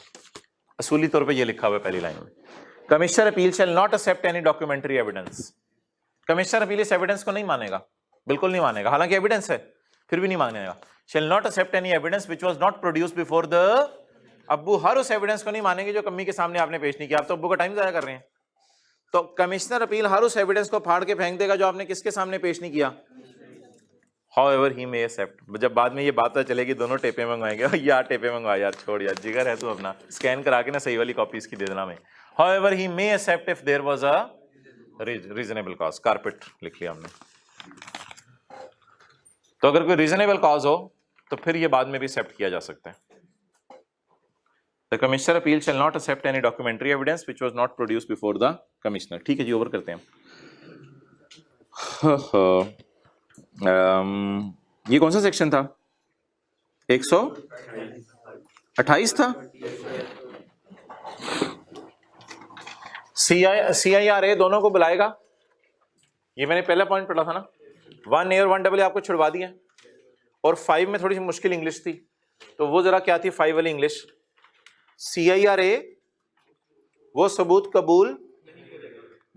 असूली तौर पे ये लिखा हुआ है पहली लाइन में, commissioner appeal shall not accept any documentary evidence. Commissioner appeal इस एविडेंस को नहीं मानेगा, बिल्कुल नहीं मानेगा, हालांकि एविडेंस है फिर भी नहीं मानेगा। Shall not accept any evidence which was not produced before the, अब्बू हर उस एविडेंस को नहीं मानेंगे जो कम्मी के सामने आपने पेश नहीं किया। आप तो अब्बू का टाइम जाया कर रहे हैं। तो कमिश्नर अपील हर उस एविडेंस को फाड़ के फेंक देगा जो आपने किसके सामने पेश नहीं किया। However he may accept, जब बाद में ये बात पता चलेगी दोनों टेपे मंगवाएंगे, यार टेपे मंगवा यार, छोड़ यार जिगर है तू अपना, स्कैन करा के ना सही वाली कॉपी इसकी दे देना में। However he may accept if there was a reasonable cause, carpet लिख लिया हमने। तो अगर कोई रीजनेबल कॉज हो तो फिर ये बाद में भी एक्सेप्ट किया जा सकता है। The commissioner appeal shall not accept any documentary evidence which was not produced before the commissioner। ठीक है जी, ओवर करते हैं। ये कौन सा सेक्शन था? 128 था। CIRA दोनों को बुलाएगा, ये मैंने पहला पॉइंट पढ़ा था ना, 1A और 1AA आपको छुड़वा दिया, और 5 में थोड़ी सी मुश्किल इंग्लिश थी, तो वो जरा क्या थी 5 वाली इंग्लिश। CIRA वो सबूत कबूल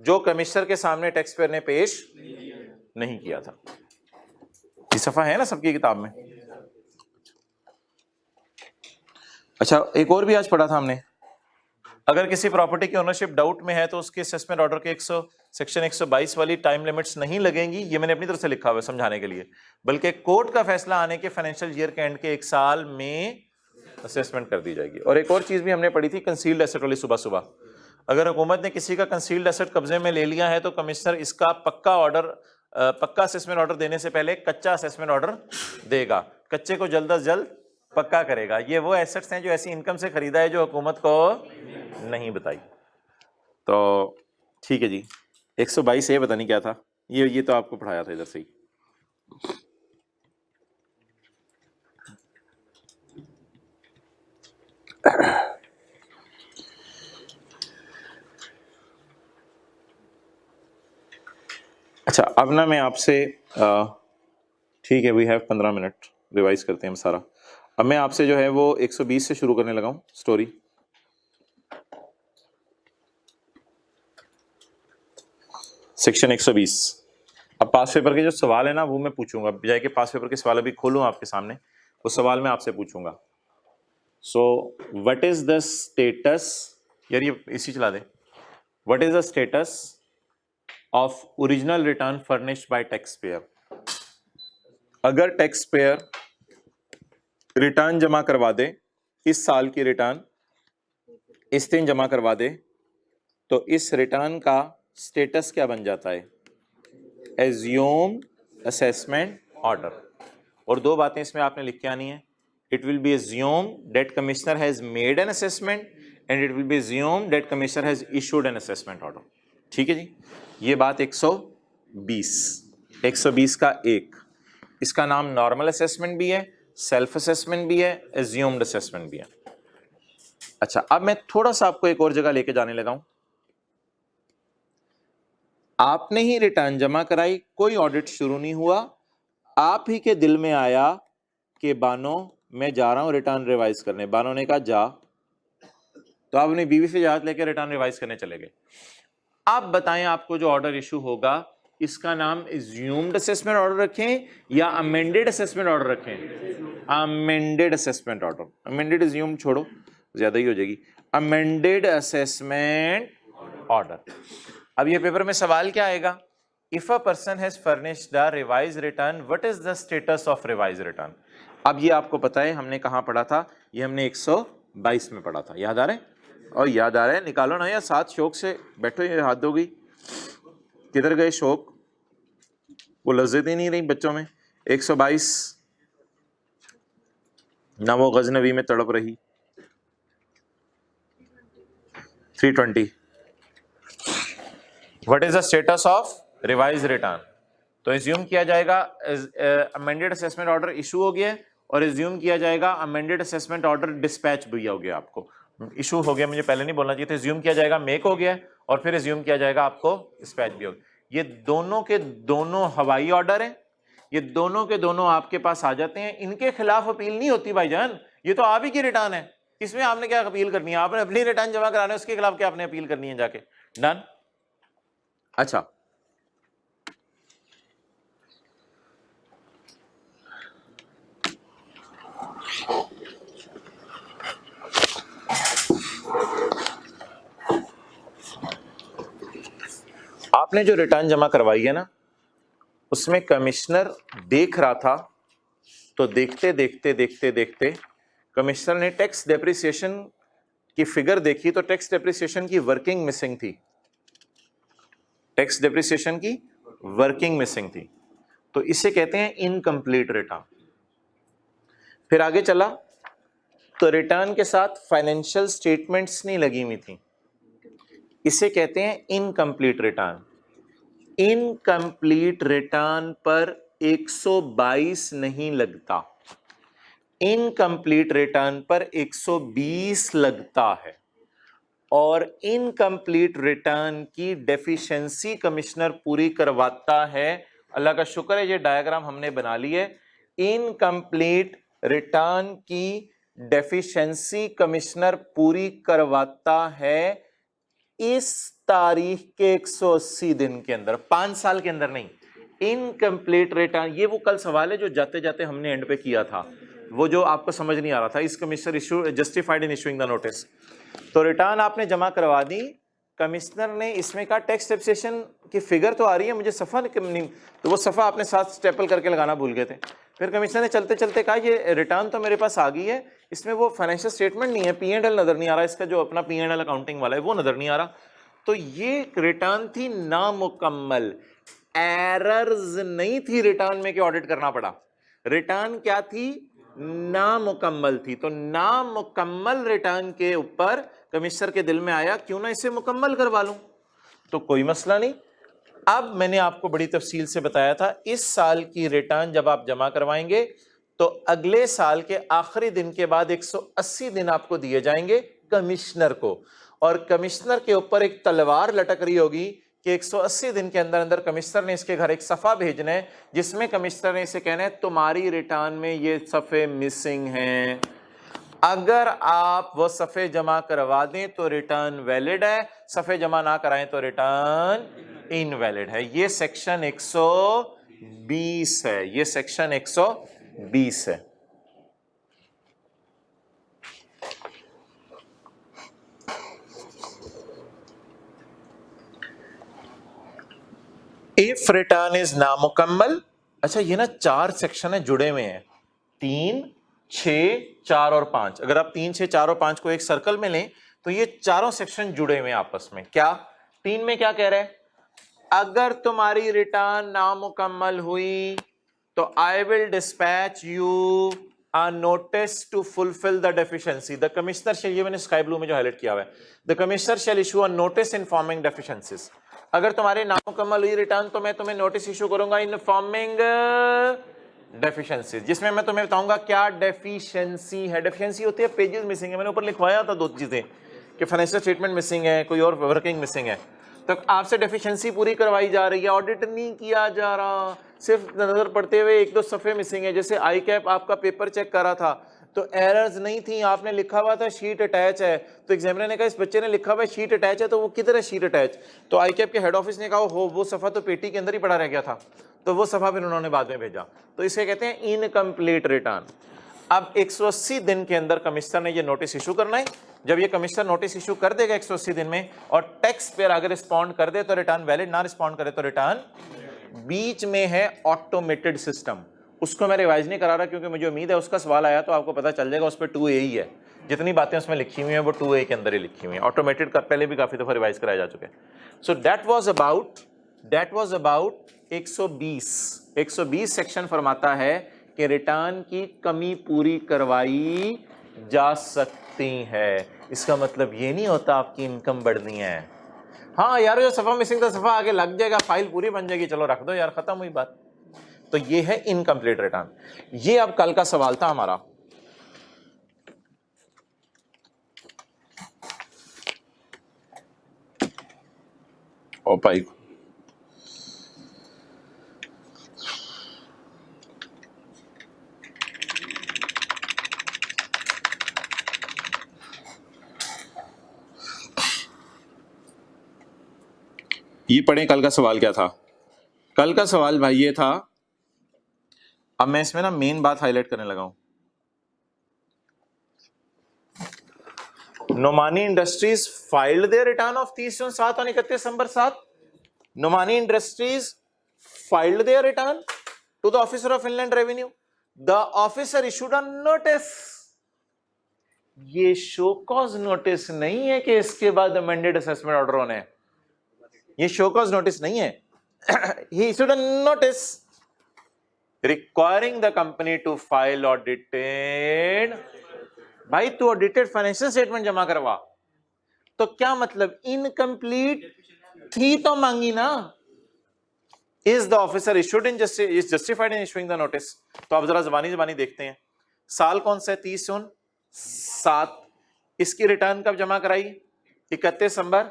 जो कमिश्नर के सामने टैक्स पेयर ने पेश नहीं किया था। ये सफा है ना सबकी किताब में। अच्छा एक और भी आज पढ़ा था हमने, अगर किसी प्रॉपर्टी की ओनरशिप डाउट में है तो उसके असेसमेंट ऑर्डर के सेक्शन 122 वाली टाइम लिमिट्स नहीं लगेंगी। ये मैंने अपनी तरफ से लिखा हुआ है समझाने के लिए, बल्कि कोर्ट का फैसला आने के फाइनेंशियल ईयर के एंड के 1 साल में असेसमेंट कर दी जाएगी। और एक और चीज भी हमने पढ़ी थी कंसील्ड एसेट वाली, सुबह सुबह अगर हुकूमत ने किसी का कंसील्ड एसेट कब्जे में ले लिया है तो कमिश्नर इसका पक्का असेसमेंट ऑर्डर देने से पहले कच्चा असेसमेंट ऑर्डर देगा, कच्चे को जल्द अज जल्द पक्का करेगा। ये वो एसेट्स हैं जो ऐसी इनकम से खरीदा है जो हुकूमत को नहीं बताई। तो ठीक है जी, 122 ये पता नहीं क्या था, ये तो आपको पढ़ाया था इधर से ही। अच्छा अब ना मैं आपसे ठीक है, वी हैव 15 मिनट, रिवाइज करते हैं हम सारा। अब मैं आपसे जो है वो 120 से शुरू करने लगा हूँ स्टोरी। सेक्शन 120। अब पास पेपर के जो सवाल है ना वो मैं पूछूंगा, बजाय के पास पेपर के सवाल अभी खोलूं आपके सामने, वो सवाल मैं आपसे पूछूंगा। So what is the status, यार ये इसी चला दे, what is the status of original return furnished by tax payer. अगर टैक्स पेयर रिटर्न जमा करवा दे, इस साल की रिटर्न इस दिन जमा करवा दे, तो इस रिटर्न का स्टेटस क्या बन जाता है? Assume assessment order. और 2 बातें इसमें आपने लिख के आनी है, it will be assumed that commissioner has made an assessment and it will be assumed that commissioner has issued an assessment order. ठीक है जी, ये बात 120 का एक, इसका नाम नॉर्मल असेसमेंट भी है, सेल्फ असेसमेंट भी है, एज्यूम्ड असेसमेंट भी है। अच्छा, अब मैं थोड़ा सा आपको एक और जगह लेके जाने लगा हूं। आपने ही रिटर्न जमा कराई, कोई ऑडिट शुरू नहीं हुआ, आप ही के दिल में आया कि बानो मैं जा रहा हूं रिटर्न रिवाइज करने। बानो ने कहा जा, तो आप अपनी बीवी से इजाजत लेकर रिटर्न रिवाइज करने चले गए। आप बताएं आपको जो ऑर्डर इशू होगा इसका नाम एज्यूम्ड असेसमेंट ऑर्डर रखें या अमेंडेड असेसमेंट ऑर्डर रखें? Amended assessment order. Amended assumed छोड़ो, ज्यादा ही हो जाएगी। Amended assessment order. अब ये पेपर में सवाल क्या आएगा? If a person has furnished the revise return, what is the status of revise return? अब ये आपको पता है हमने कहां पढ़ा था, ये हमने 122 में पढ़ा था, याद आ रहा है? और याद आ रहा है, निकालो ना यार, साथ शौक से बैठो, ये हाथ दोगी। किधर गए शौक? वो लज्जत ही नहीं रही बच्चों में। 122 ना वो गजनवी में तड़प रही। 320 what is the status of revise return? तो एज्यूम किया जाएगा अमेंडेड असेसमेंट ऑर्डर इशू हो गया है, और एज्यूम किया जाएगा अमेंडेड असेसमेंट ऑर्डर डिस्पैच भी हो गया। आपको इशू हो गया, मुझे पहले नहीं बोलना चाहिए था। एज्यूम किया जाएगा मेक हो गया है, और फिर एज्यूम किया जाएगा आपको डिस्पैच भी हो गया। ये दोनों के दोनों हवाई ऑर्डर हैं, ये दोनों के दोनों आपके पास आ जाते हैं। इनके खिलाफ अपील नहीं होती भाईजान, ये तो आप ही की रिटर्न है, इसमें आपने क्या अपील करनी है? आपने अपनी रिटर्न जमा कराना है, उसके खिलाफ क्या आपने अपील करनी है जाके? डन। अच्छा, आपने जो रिटर्न जमा करवाई है ना, उसमें कमिश्नर देख रहा था, तो देखते देखते देखते देखते कमिश्नर ने टैक्स डेप्रिसिएशन की फिगर देखी, तो टैक्स डेप्रिसिएशन की वर्किंग मिसिंग थी। टैक्स डेप्रिसिएशन की वर्किंग मिसिंग थी, तो इसे कहते हैं इनकम्प्लीट रिटर्न। फिर आगे चला तो रिटर्न के साथ फाइनेंशियल स्टेटमेंट्स नहीं लगी हुई थी, इसे कहते हैं इनकम्प्लीट रिटर्न। इनकम्प्लीट रिटर्न पर 122 नहीं लगता, इनकम्प्लीट रिटर्न पर 120 लगता है। और इनकम्प्लीट रिटर्न की डेफिशिएंसी कमिश्नर पूरी करवाता है। अल्लाह का शुक्र है ये डायग्राम हमने बना ली है। इनकम्प्लीट रिटर्न की डेफिशिएंसी कमिश्नर पूरी करवाता है इस तारीख के 180 दिन के अंदर, 5 साल के अंदर नहीं। इनकम्प्लीट रिटर्न, ये वो कल सवाल है जो जाते जाते हमने एंड पे किया था, वो जो आपको समझ नहीं आ रहा था। इस commissioner issue justified in issuing the notice. तो रिटर्न आपने जमा करवा दी, कमिश्नर ने इसमें कहा टैक्स डेप्रिसिएशन की फिगर तो आ रही है, मुझे सफ़ा नहीं, तो वो सफ़ा आपने साथ स्टेपल करके लगाना भूल गए थे। फिर कमिश्नर ने चलते चलते कहा ये रिटर्न तो मेरे पास आ गई है, इसमें वो फाइनेंशियल स्टेटमेंट नहीं है, P&L नज़र नहीं आ रहा, इसका जो अपना P&L अकाउंटिंग वाला है वो नज़र नहीं आ रहा। तो ये रिटर्न थी नामुकम्मल, एरर्स नहीं थी रिटर्न में कि ऑडिट करना पड़ा। रिटर्न क्या थी? नामुकम्मल थी। तो नामुकम्मल रिटर्न के ऊपर कमिश्नर के दिल में आया क्यों ना इसे मुकम्मल करवा लूं, तो कोई मसला नहीं। अब मैंने आपको बड़ी तफसील से बताया था, इस साल की रिटर्न जब आप जमा करवाएंगे तो अगले साल के आखिरी दिन के बाद 180 दिन आपको दिए जाएंगे कमिश्नर को, और कमिश्नर के ऊपर एक तलवार लटक रही होगी कि 180 दिन के अंदर अंदर कमिश्नर ने इसके घर एक सफ़ा भेजना है जिसमें कमिश्नर ने इसे कहना है तुम्हारी रिटर्न में ये सफ़े मिसिंग हैं। अगर आप वो सफ़े जमा करवा दें तो रिटर्न वैलिड है, सफ़े जमा ना कराएं तो रिटर्न इनवैलिड है। ये सेक्शन 120 है, ये सेक्शन 120 है। इफ रिटर्न इज नामुकम्मल, अच्छा ये ना 4 सेक्शन है जुड़े हुए हैं, 3, 6, 4 और 5। अगर आप 3, 6, 4 और 5 को एक सर्कल में लें तो ये चारों सेक्शन जुड़े हुए हैं आपस में। क्या 3 में क्या कह रहे हैं? अगर तुम्हारी रिटर्न नामुकम्मल हुई तो I will dispatch you a notice to fulfill the deficiency. The commissioner shall, ये मैंने स्काई ब्लू में जो हाईलाइट किया हुआ है, the commissioner shall issue a notice informing deficiencies. अगर तुम्हारे नामुकम्मल हुई रिटर्न तो मैं तुम्हें नोटिस इशू करूंगा इन्फॉर्मिंग डेफिशिएंसीज, जिसमें मैं तुम्हें बताऊंगा क्या डेफिशिएंसी है. डेफिशिएंसी होती है पेजेस मिसिंग है, मैंने ऊपर लिखवाया था दो चीजें कि फाइनेंशियल स्टेटमेंट मिसिंग है, कोई और वर्किंग मिसिंग है. तो आपसे डेफिशिएंसी पूरी करवाई जा रही है, ऑडिट नहीं किया जा रहा, सिर्फ नजर पड़ते हुए एक दो सफ़े मिसिंग है. जैसे आई कैप आपका पेपर चेक करा था तो एरर्स नहीं थी, आपने लिखा हुआ था शीट अटैच है, तो एग्जामिनर ने कहा इस बच्चे ने लिखा हुआ है शीट अटैच है, तो वो किधर है शीट अटैच. तो आई कैप के हेड ऑफिस ने कहा हो वो सफ़ा तो पेटी के अंदर ही पड़ा रह गया था, तो वो सफ़ा फिर उन्होंने बाद में भेजा. तो इसे कहते हैं इनकम्प्लीट रिटर्न. अब 180 दिन के अंदर कमिश्नर ने ये नोटिस इशू करना है. जब ये कमिश्नर नोटिस इशू कर देगा 180 दिन में और टैक्स पेयर अगर रिस्पॉन्ड कर दे तो रिटर्न वैलिड, ना रिस्पॉन्ड करे तो रिटर्न. बीच में है ऑटोमेटेड सिस्टम, उसको मैं रिवाइज नहीं करा रहा क्योंकि मुझे उम्मीद है उसका सवाल आया तो आपको पता चल जाएगा. उस पर 2A ही है, जितनी बातें उसमें लिखी हुई हैं वो 2A के अंदर ही लिखी हुई हैं. ऑटोमेटेड का पहले भी काफी दफा रिवाइज कराया जा चुका है. So that was about 120 section फरमाता है कि रिटर्न की कमी पूरी करवाई जा सकती है. इसका मतलब ये नहीं होता आपकी इनकम बढ़नी है. हाँ यार जो सफा मिसिंग था सफा आगे लग जाएगा, फाइल पूरी बन जाएगी, चलो रख दो यार, खत्म हुई बात. तो ये है इनकम्प्लीट रिटर्न. ये अब कल का सवाल था हमारा. ओ भाई ये पढ़ें कल का सवाल क्या था. कल का सवाल भाई ये था, अब मैं इसमें ना मेन बात हाईलाइट करने लगा हूं. Nomani industries filed their return of 30 June 7 और 31 December 7. Nomani industries filed their return to the officer of inland revenue. The officer issued a notice. ये शो कॉज नोटिस नहीं है कि इसके बाद अमेंडेड असेसमेंट ऑर्डर होने हैं. ये शो कॉज नोटिस नहीं है. He issued a notice requiring the company to file audited. भाई तू ऑडिटेड फाइनेंशियल स्टेटमेंट जमा करवा. तो क्या मतलब इनकम्प्लीट थी तो मांगी ना. Is the officer issued in is justified in issuing the notice. तो आप जरा जबानी देखते हैं. साल कौन सा है? 30 जून 7. इसकी रिटर्न कब जमा कराई? 31 दिसंबर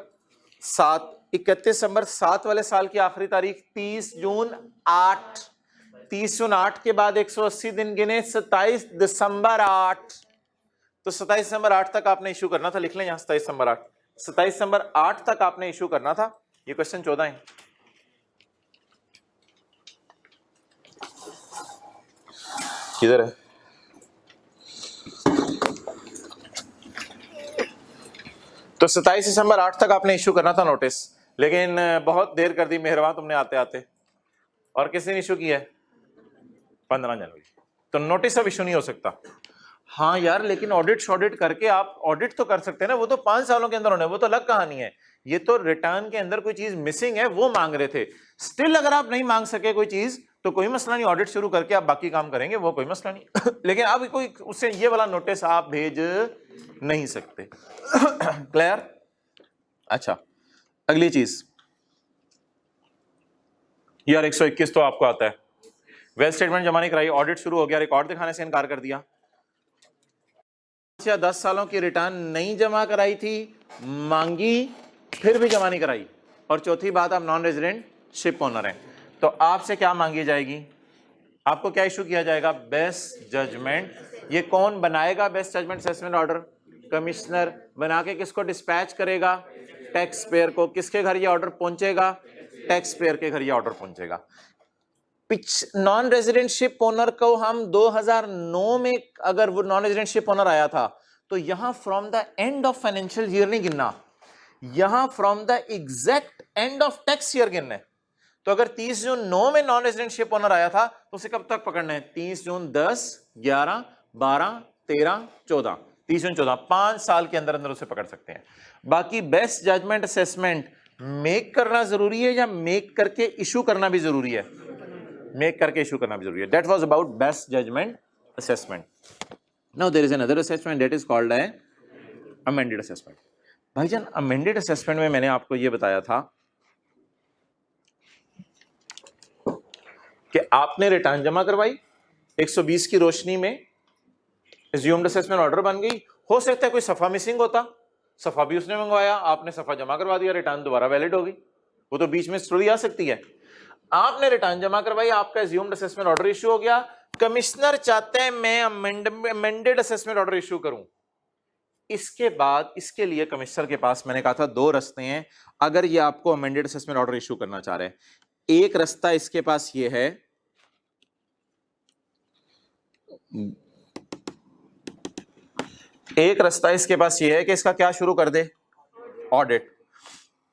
7. 31 दिसंबर 7 वाले साल की आखिरी तारीख 30 जून 8. 30 जून 8 के बाद 180 दिन गिने 27 दिसंबर 8. तो 27 दिसंबर 8 तक आपने इशू करना था. लिख लें यहां 27 दिसंबर 8. 27 दिसंबर 8 तक आपने इशू करना था. ये क्वेश्चन 14 है. किधर है? तो 27 दिसंबर 8 तक आपने इशू करना था नोटिस, लेकिन बहुत देर कर दी मेहरबान तुमने आते आते. और किस दिन इशू किया है? 15 जनवरी. तो नोटिस अब इशू नहीं हो सकता. हाँ यार लेकिन ऑडिट करके आप ऑडिट तो कर सकते हैं ना, वो तो 5 सालों के अंदर होने, वो तो अलग कहानी है. ये तो रिटर्न के अंदर कोई चीज मिसिंग है वो मांग रहे थे. स्टिल अगर आप नहीं मांग सके कोई चीज तो कोई मसला नहीं, ऑडिट शुरू करके आप बाकी काम करेंगे, वो कोई मसला नहीं. लेकिन अब कोई उससे ये वाला नोटिस आप भेज नहीं सकते. क्लियर? अच्छा अगली चीज यार 121 तो आपको आता है. वेल स्टेटमेंट जमा नहीं कराई, ऑडिट शुरू हो गया, रिकॉर्ड दिखाने से इनकार कर दिया. 5 या 10 सालों की रिटर्न नहीं जमा कराई थी, मांगी फिर भी जमा नहीं कराई. और चौथी बात आप नॉन रेजिडेंट शिप ओनर हैं, तो आपसे क्या मांगी जाएगी? आपको क्या इशू किया जाएगा? Best judgement. ये कौन बनाएगा best judgement assessment order? Commissioner. बना के किसको डिस्पैच करेगा? टैक्स पेयर को. किसके घर ये ऑर्डर पहुंचेगा? टैक्स पेयर के घर ये ऑर्डर पहुंचेगा. नॉन रेजिडेंटशिप ओनर को हम 2009 में अगर वो नॉन रेजिडेंटशिप ओनर आया था तो यहां from the end of financial year नहीं गिनना, यहां from the exact end of tax year गिनना है. तो अगर 30 जून 9 में नॉन रेजिडेंटशिप ओनर आया था तो उसे कब तक पकड़ना है? 30 जून 10, 11, 12, 13, 14. 30 जून 14, 5 साल के अंदर अंदर उसे पकड़ सकते हैं. बाकी बेस्ट जजमेंट असेसमेंट मेक करना जरूरी है या मेक करके इशू करना भी जरूरी है? मेक करके इशू करना भी जरूरी है. That was about best judgement assessment. Now there is another assessment that is called a amended assessment. भाईजान amended assessment में मैंने आपको ये बताया था कि आपने रिटर्न जमा करवाई 120 की रोशनी में assumed assessment order बन गई, हो सकता है कोई सफा मिसिंग होता, सफा भी उसने मंगवाया, आपने सफा जमा करवा दिया, रिटर्न दोबारा वैलिड होगी, वो तो बीच में स्टोरी आ सकती है। आपने रिटर्न जमा करवाई, आपका assumed assessment order इशू हो गया, कमिश्नर चाहते हैं मैं अमेंडेड असेसमेंट ऑर्डर इशू करूं। इसके बाद इसके लिए कमिश्नर के पास मैंने कहा था दो रास्ते हैं अगर ये आपको अमेंडेड असेसमेंट ऑर्डर इशू करना चाह रहे हैं। एक रास्ता इसके पास ये है, एक रास्ता इसके पास ये है कि इसका क्या शुरू कर दे, ऑडिट।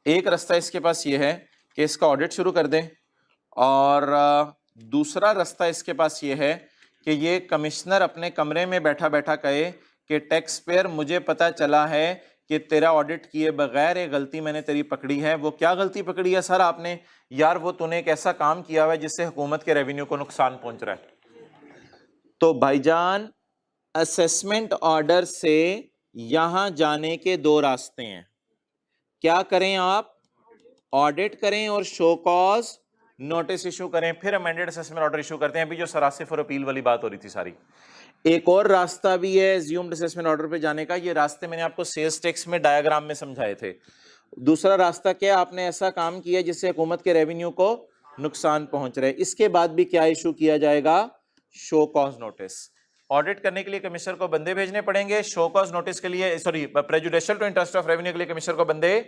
एक रास्ता इसके पास ये है कि इसका ऑडिट शुरू कर दे, और दूसरा रास्ता इसके पास ये है कि ये कमिश्नर अपने कमरे में बैठा बैठा कहे कि टैक्स पेयर मुझे पता चला है कि तेरा ऑडिट किए बगैर एक गलती मैंने तेरी पकड़ी है। वो क्या गलती पकड़ी है सर आपने? यार वो तूने एक ऐसा काम किया हुआ है जिससे हुकूमत के रेवेन्यू को नुकसान पहुंच रहा है। तो भाईजान असेसमेंट ऑर्डर से यहां जाने के दो रास्ते हैं। क्या करें आप? ऑडिट करें और शो कॉज नोटिस इशू करें, फिर अमेंडेड असेसमेंट ऑर्डर इशू करते हैं। अभी जो सरासिफ और अपील वाली बात हो रही थी सारी। एक और रास्ता भी है एज्यूम्ड असेसमेंट ऑर्डर पे जाने का, ये रास्ते मैंने आपको सेल्स टैक्स में डायग्राम में समझाए थे। दूसरा रास्ता क्या, आपने ऐसा काम किया जिससे हुकूमत के रेवेन्यू को नुकसान पहुंच रहा है, इसके बाद भी क्या इशू किया जाएगा? Show cause notice. ऑडिट करने के लिए कमिश्नर को बंदे भेजने पड़ेंगे, शो कॉज नोटिस के लिए sorry prejudicial to interest of revenue के लिए कमिश्नर को बंदे।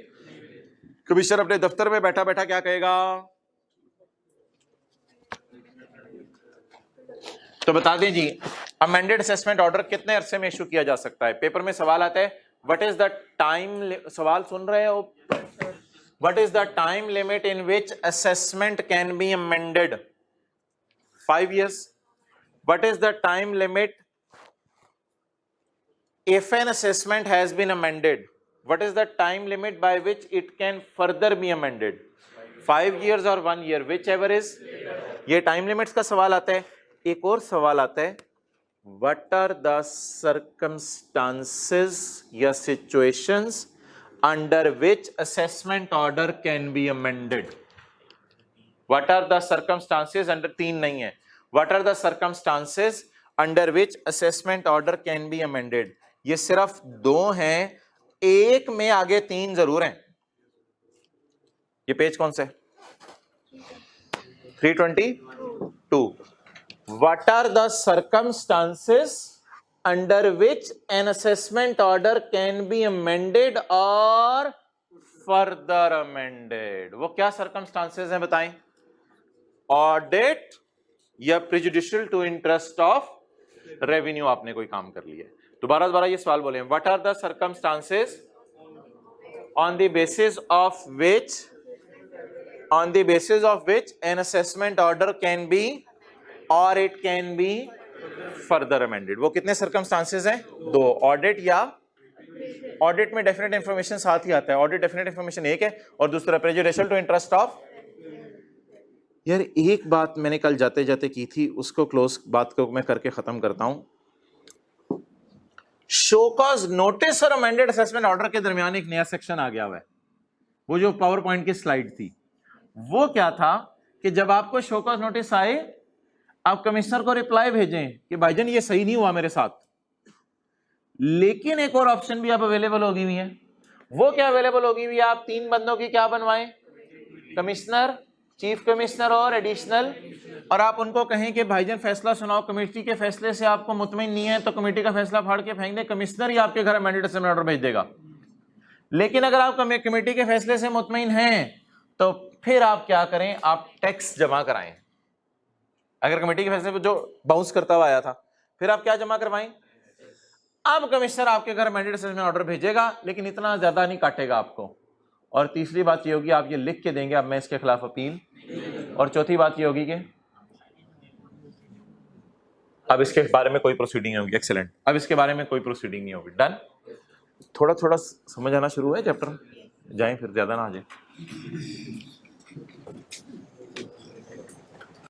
कमिश्नर अपने दफ्तर में बैठा बैठा क्या कहेगा? तो बता दें जी, अमेंडेड असेसमेंट ऑर्डर कितने अरसे में इशू किया जा सकता है? पेपर में सवाल आता है, व्हाट इज द टाइम, सवाल सुन रहे हो? What is the time limit in which assessment can be amended? 5 years. What is the time limit if an assessment has been amended? What is the time limit by which it can further be amended? 5 years or 1 year, whichever is. ये time limits का सवाल आता है। एक और सवाल आता है, what are the circumstances या situations under which assessment order can be amended? What are the circumstances under, 3 नहीं है, what are the circumstances under which assessment order can be amended? ये सिर्फ 2 हैं, एक में आगे 3 जरूर हैं। ये पेज कौन सा है? 322। What are the circumstances under which an assessment order can be amended or further amended? वो क्या circumstances हैं बताएं? ऑडिट या prejudicial to interest of revenue, आपने कोई काम कर लिया। दोबारा ये सवाल बोले, what are the circumstances on the basis of which an assessment order can be और it can be further amended? वो कितने सर्कमस्टांसेस हैं? 2। ऑडिट या ऑडिट में डेफिनेट इंफॉर्मेशन साथ ही आता है। ऑडिट डेफिनेट इंफॉर्मेशन एक है और दूसरा प्रेजुडिशियल टू इंटरेस्ट ऑफ। यार एक बात मैंने कल जाते जाते की थी, उसको क्लोज बात को मैं करके खत्म करता हूं। शो कॉज नोटिस और अमेंडेड असेसमेंट ऑर्डर के दरमियान एक नया सेक्शन आ गया हुआ है। वो जो पावर पॉइंट की स्लाइड थी वो क्या था कि जब आपको शो कॉज नोटिस आए, आप कमिश्नर को रिप्लाई भेजें कि भाईजान ये सही नहीं हुआ मेरे साथ। लेकिन एक और ऑप्शन भी आप अवेलेबल होगी हुई है। वो क्या अवेलेबल होगी हुई है? आप 3 बंदों की क्या बनवाएं? कमिश्नर, चीफ कमिश्नर और एडिशनल, और आप उनको कहें कि भाईजान फैसला सुनाओ। कमेटी के फैसले से आपको मुतमईन नहीं है तो कमेटी का फैसला फाड़ के फेंक दे, कमिश्नर ही आपके घर अमेंडेड असेसमेंट ऑर्डर भेज देगा। लेकिन अगर आप कमेटी के फैसले से मुतमईन हैं तो फिर आप क्या करें? आप टैक्स जमा कराएं। अगर कमेटी के फैसले पर जो बाउंस करता हुआ आया था, फिर आप क्या जमा करवाएं? अब कमिश्नर आपके घर अमेंडेड असेसमेंट ऑर्डर भेजेगा, लेकिन इतना ज्यादा नहीं काटेगा आपको। और तीसरी बात ये होगी, आप ये लिख के देंगे अब मैं इसके खिलाफ अपील। और चौथी बात ये होगी कि अब इसके बारे में कोई प्रोसीडिंग नहीं होगी। एक्सीलेंट, अब इसके बारे में कोई प्रोसीडिंग नहीं होगी। डन। थोड़ा थोड़ा समझ आना शुरू है चैप्टर, जाएं फिर ज्यादा ना आ जाए।